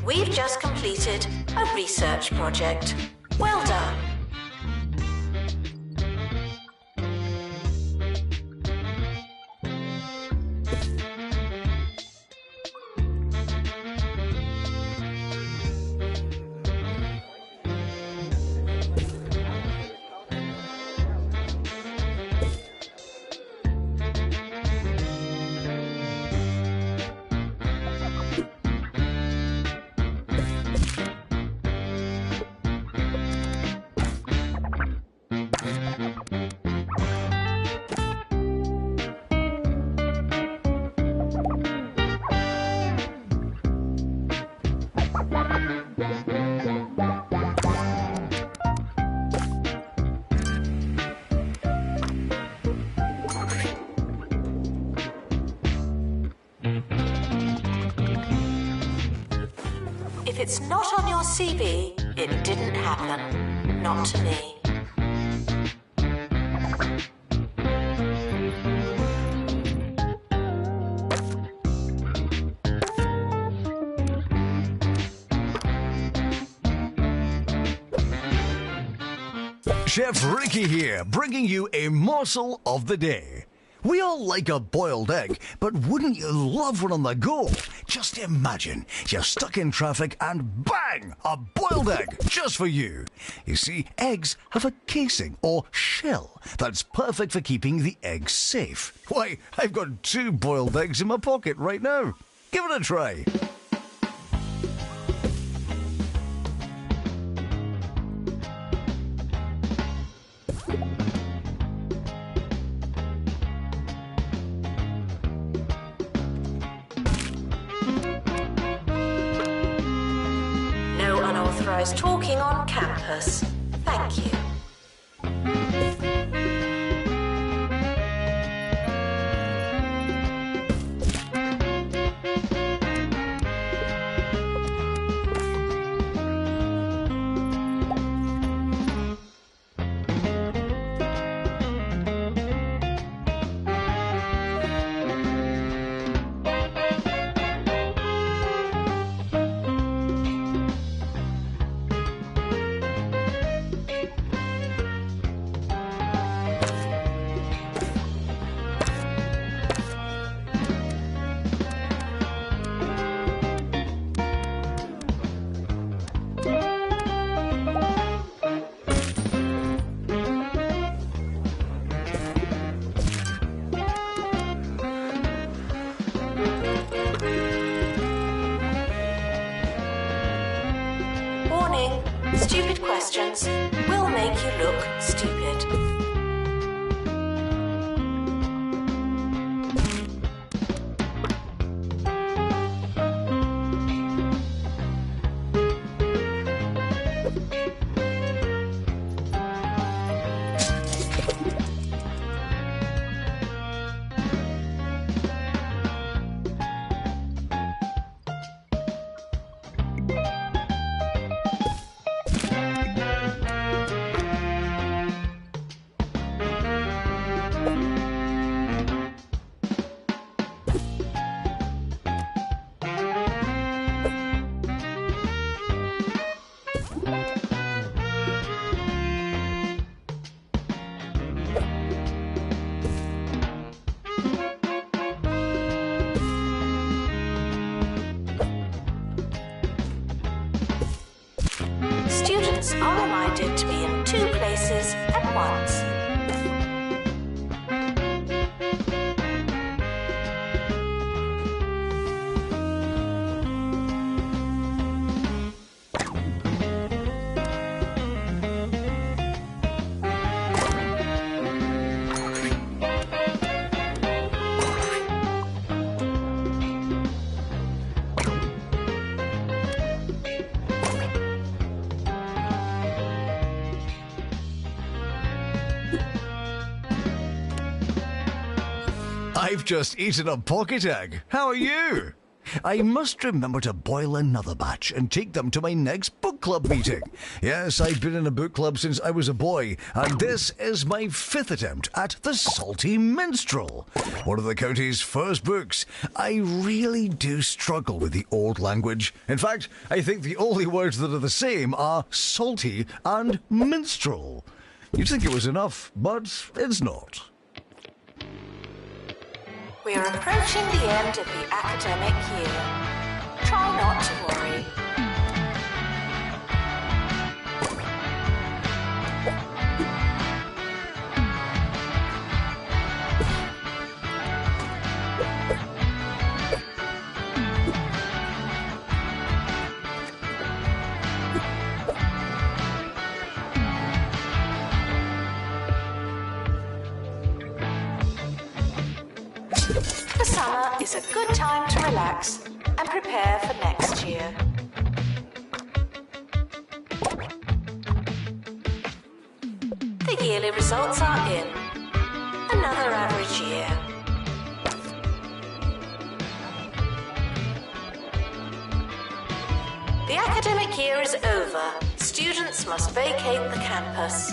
We've just completed a research project. Well done. it's not on your CV, it didn't happen. Not to me. Chef Ricky here, bringing you a morsel of the day. We all like a boiled egg, but wouldn't you love one on the go? Just imagine, you're stuck in traffic and bang! A boiled egg, just for you. You see, eggs have a casing, or shell, that's perfect for keeping the eggs safe. Why, I've got 2 boiled eggs in my pocket right now. Give it a try. Unauthorized talking on campus. Thank you. Stupid questions will make you look stupid. Students are reminded to be in 2 places at once. I've just eaten a pocket egg. How are you? I must remember to boil another batch and take them to my next book club meeting. Yes, I've been in a book club since I was a boy, and this is my 5th attempt at The Salty Minstrel, one of the county's first books. I really do struggle with the old language. In fact, I think the only words that are the same are salty and minstrel. You'd think it was enough, but it's not. We are approaching the end of the academic year. Try not to worry. The summer is a good time to relax and prepare for next year. The yearly results are in. Another average year. The The academic year is over. Students must vacate the campus.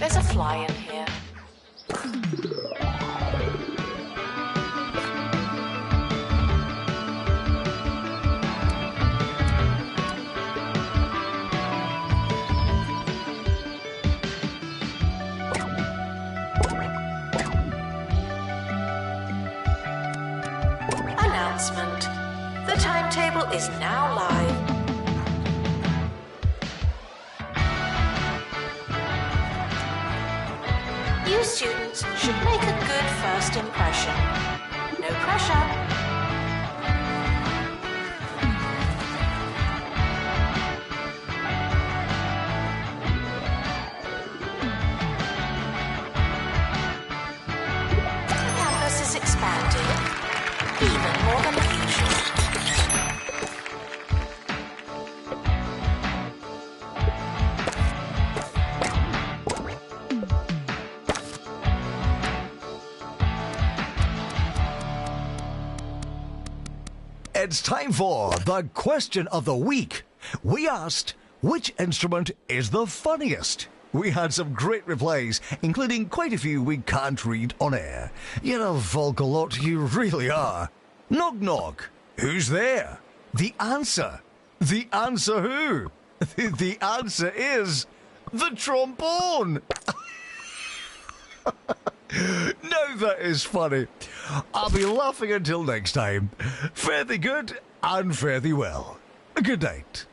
There's a fly in here. Announcement. The timetable is now live. You students should make a good first impression. No pressure. The campus is expanding, even more than usual. It's time for the question of the week. We asked, which instrument is the funniest? We had some great replies, including quite a few we can't read on air. You're a vocal lot, you really are. Knock knock. Who's there? The answer. The answer who? The answer is the trombone. Now that is funny. I'll be laughing until next time. Fare thee good and fare thee well. Good night.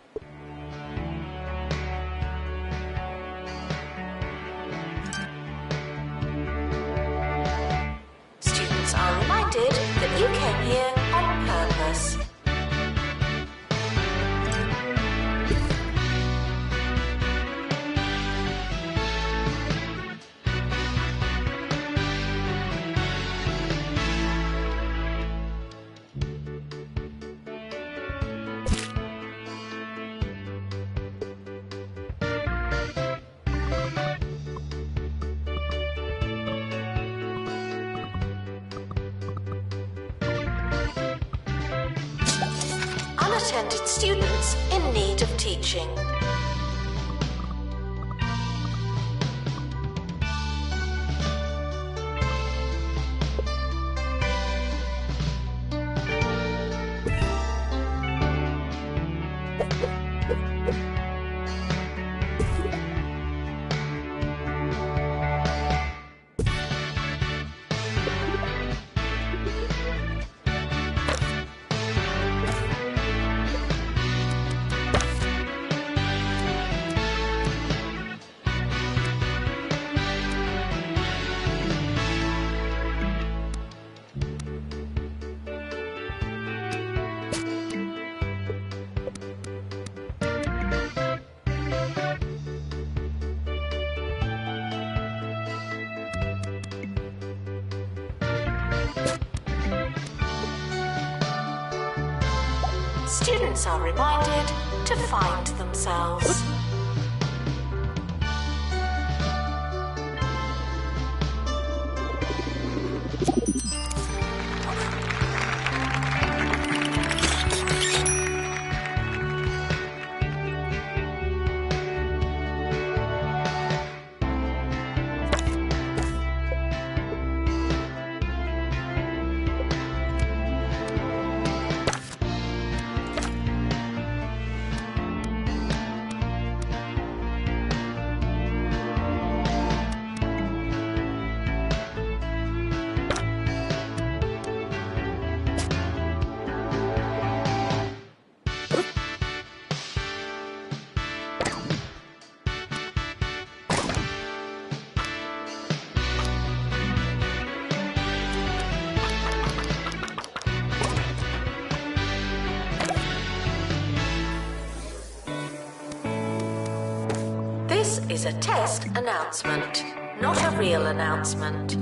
Students are reminded that you came here on purpose. Unattended students in need of teaching. Students are reminded to find themselves. is a test announcement, not a real announcement.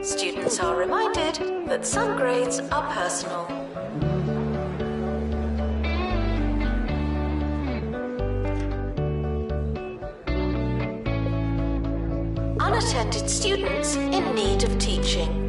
Students are reminded that some grades are personal. Unattended students in need of teaching.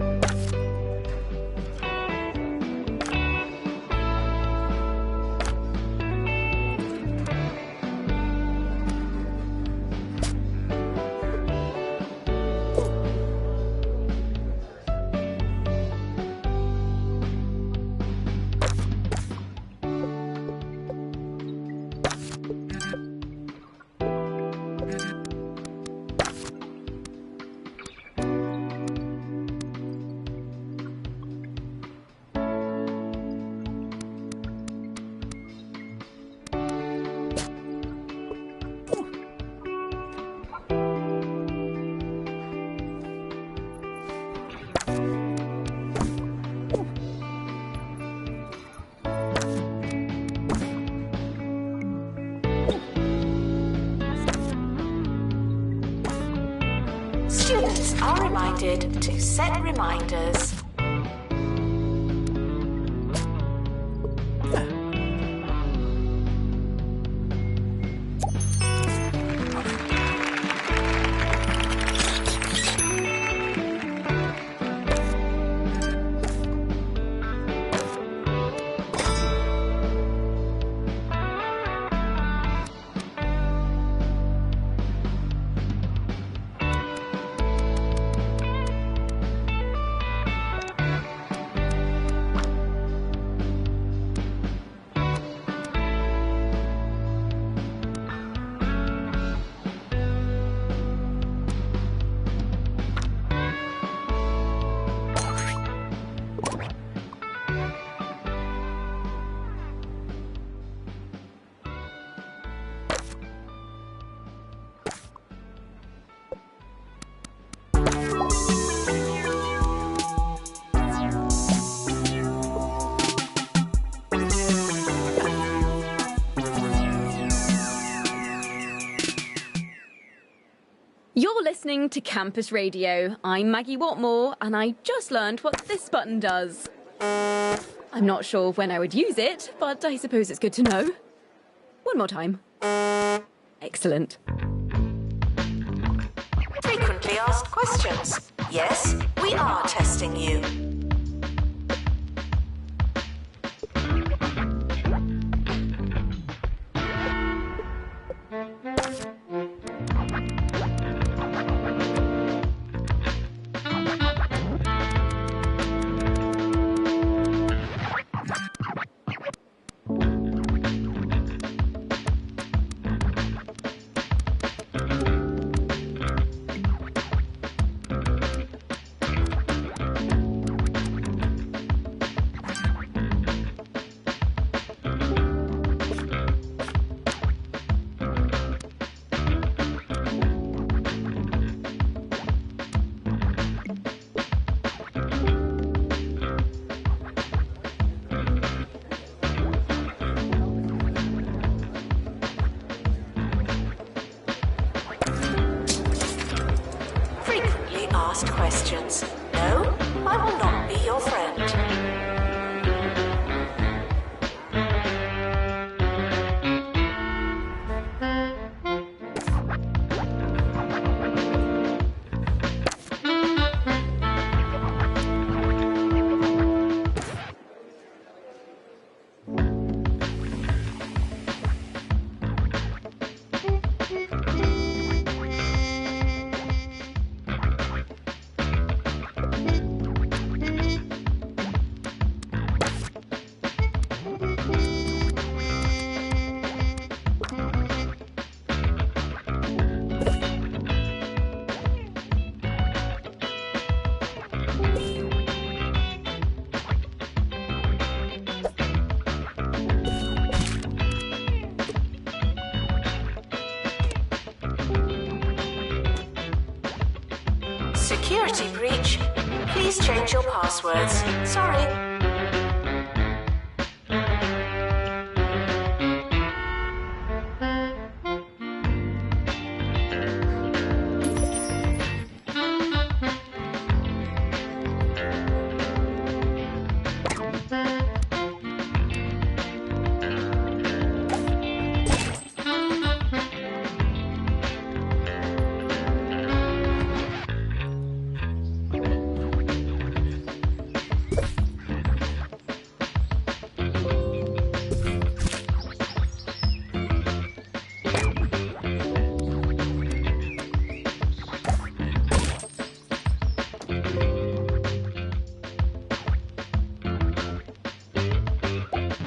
Students are reminded to set reminders. You're listening to Campus Radio. I'm Maggie Watmore, and I just learned what this button does. I'm not sure when I would use it, but I suppose it's good to know. One more time. Excellent. Frequently asked questions. Yes, we are testing you. Questions. No, I will not be your friend. security breach. Please change your passwords. Sorry.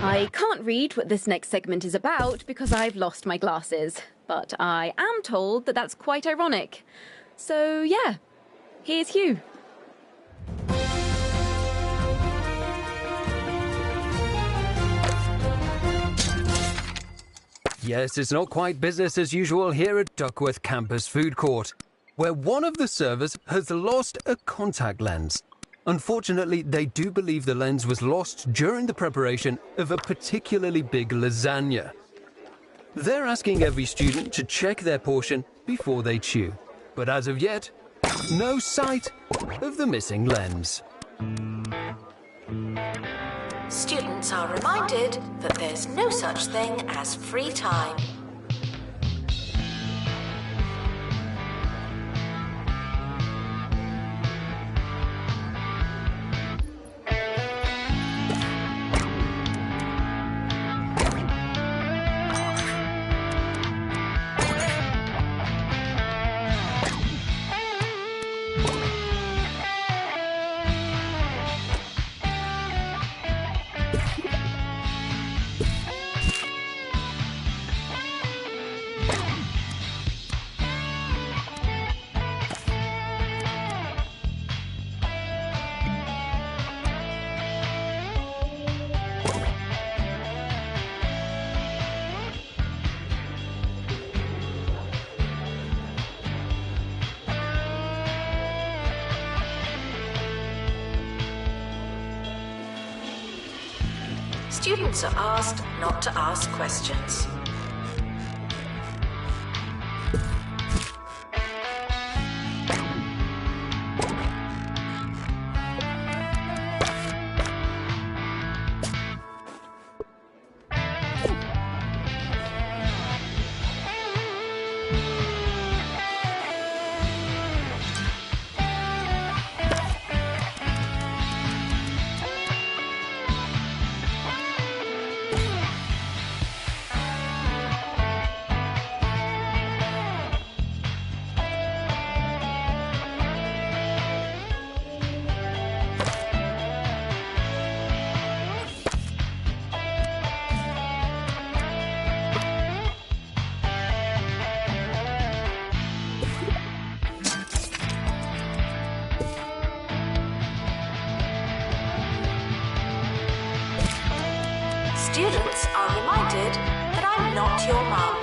I can't read what this next segment is about because I've lost my glasses, but I am told that that's quite ironic. So yeah, here's Hugh. Yes, it's not quite business as usual here at Duckworth Campus Food Court, where one of the servers has lost a contact lens. Unfortunately, they do believe the lens was lost during the preparation of a particularly big lasagna. They're asking every student to check their portion before they chew. But as of yet, no sight of the missing lens. Students are reminded that there's no such thing as free time. Students are asked not to ask questions. Students are reminded that I'm not your mum.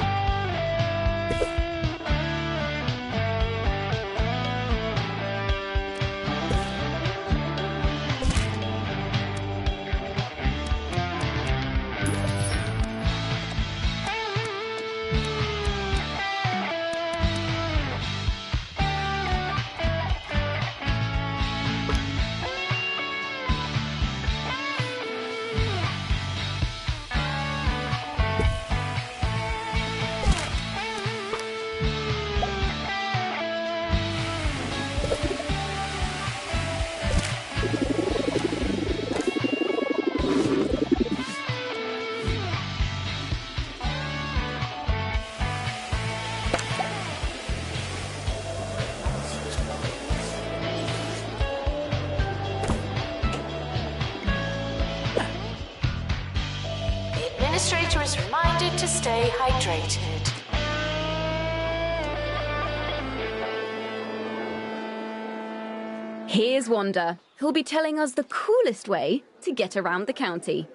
The administrator is reminded to stay hydrated. Here's Wanda, who'll be telling us the coolest way to get around the county.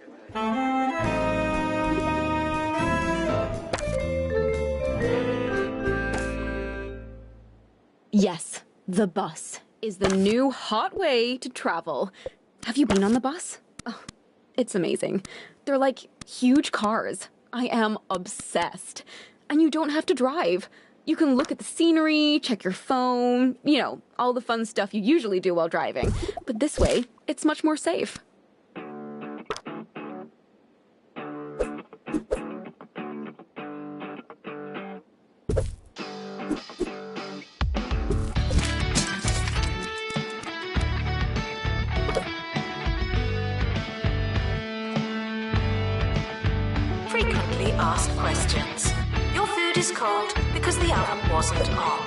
Yes, the bus. is the new hot way to travel. Have you been on the bus? Oh, it's amazing. They're like huge cars. I am obsessed. And you don't have to drive. You can look at the scenery, check your phone, you know, all the fun stuff you usually do while driving. But this way, it's much more safe. Frequently asked questions. Your food is cold because the oven wasn't on.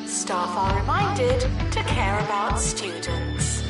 Staff are reminded to care about students.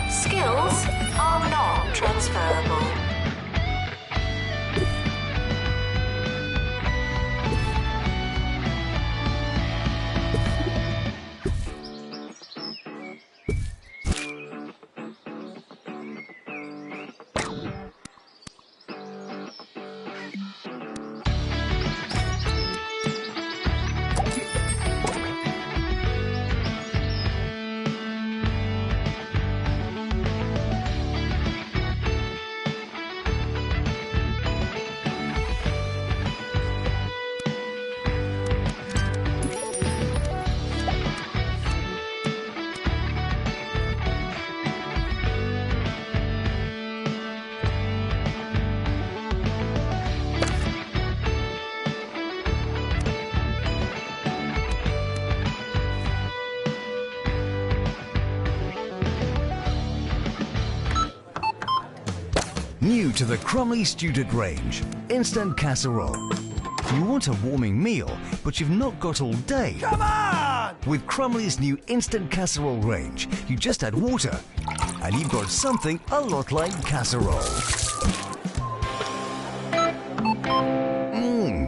Skills are non-transferable. New to the Crumley student range, instant casserole. You want a warming meal, but you've not got all day. Come on! With Crumley's new instant casserole range, you just add water, and you've got something a lot like casserole.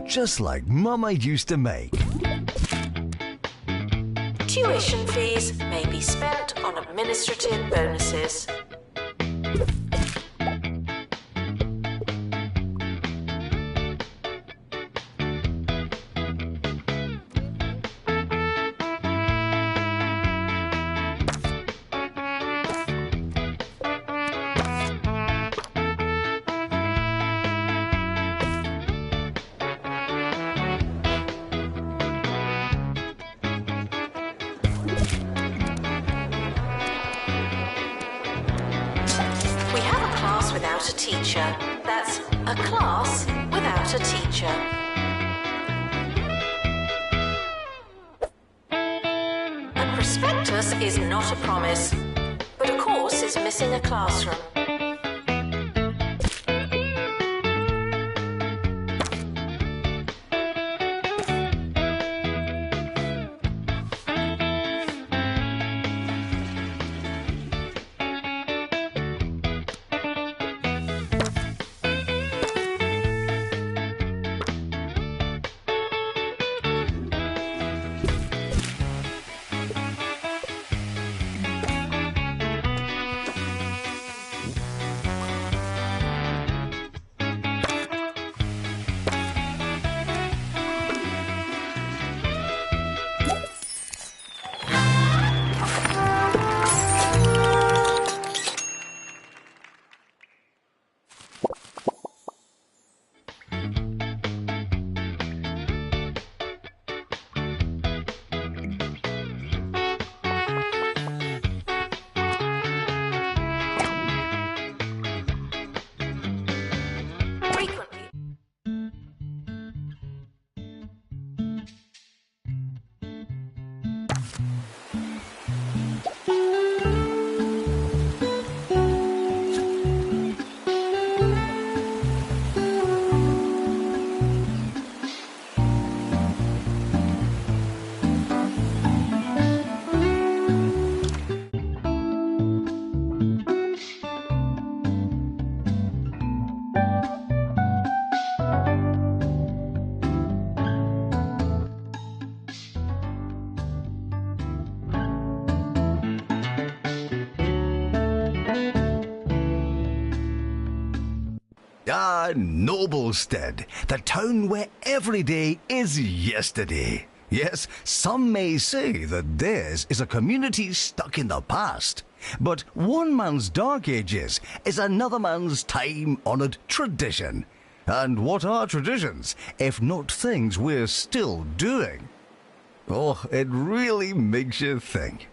Just like Mama used to make. Tuition fees may be spent on administrative bonuses. Without a teacher. That's a class without a teacher. A prospectus is not a promise, but is missing a classroom. Noblestead, the town where every day is yesterday. Yes, some may say that theirs is a community stuck in the past. But one man's dark ages is another man's time-honoured tradition. And what are traditions, if not things we're still doing? Oh, it really makes you think.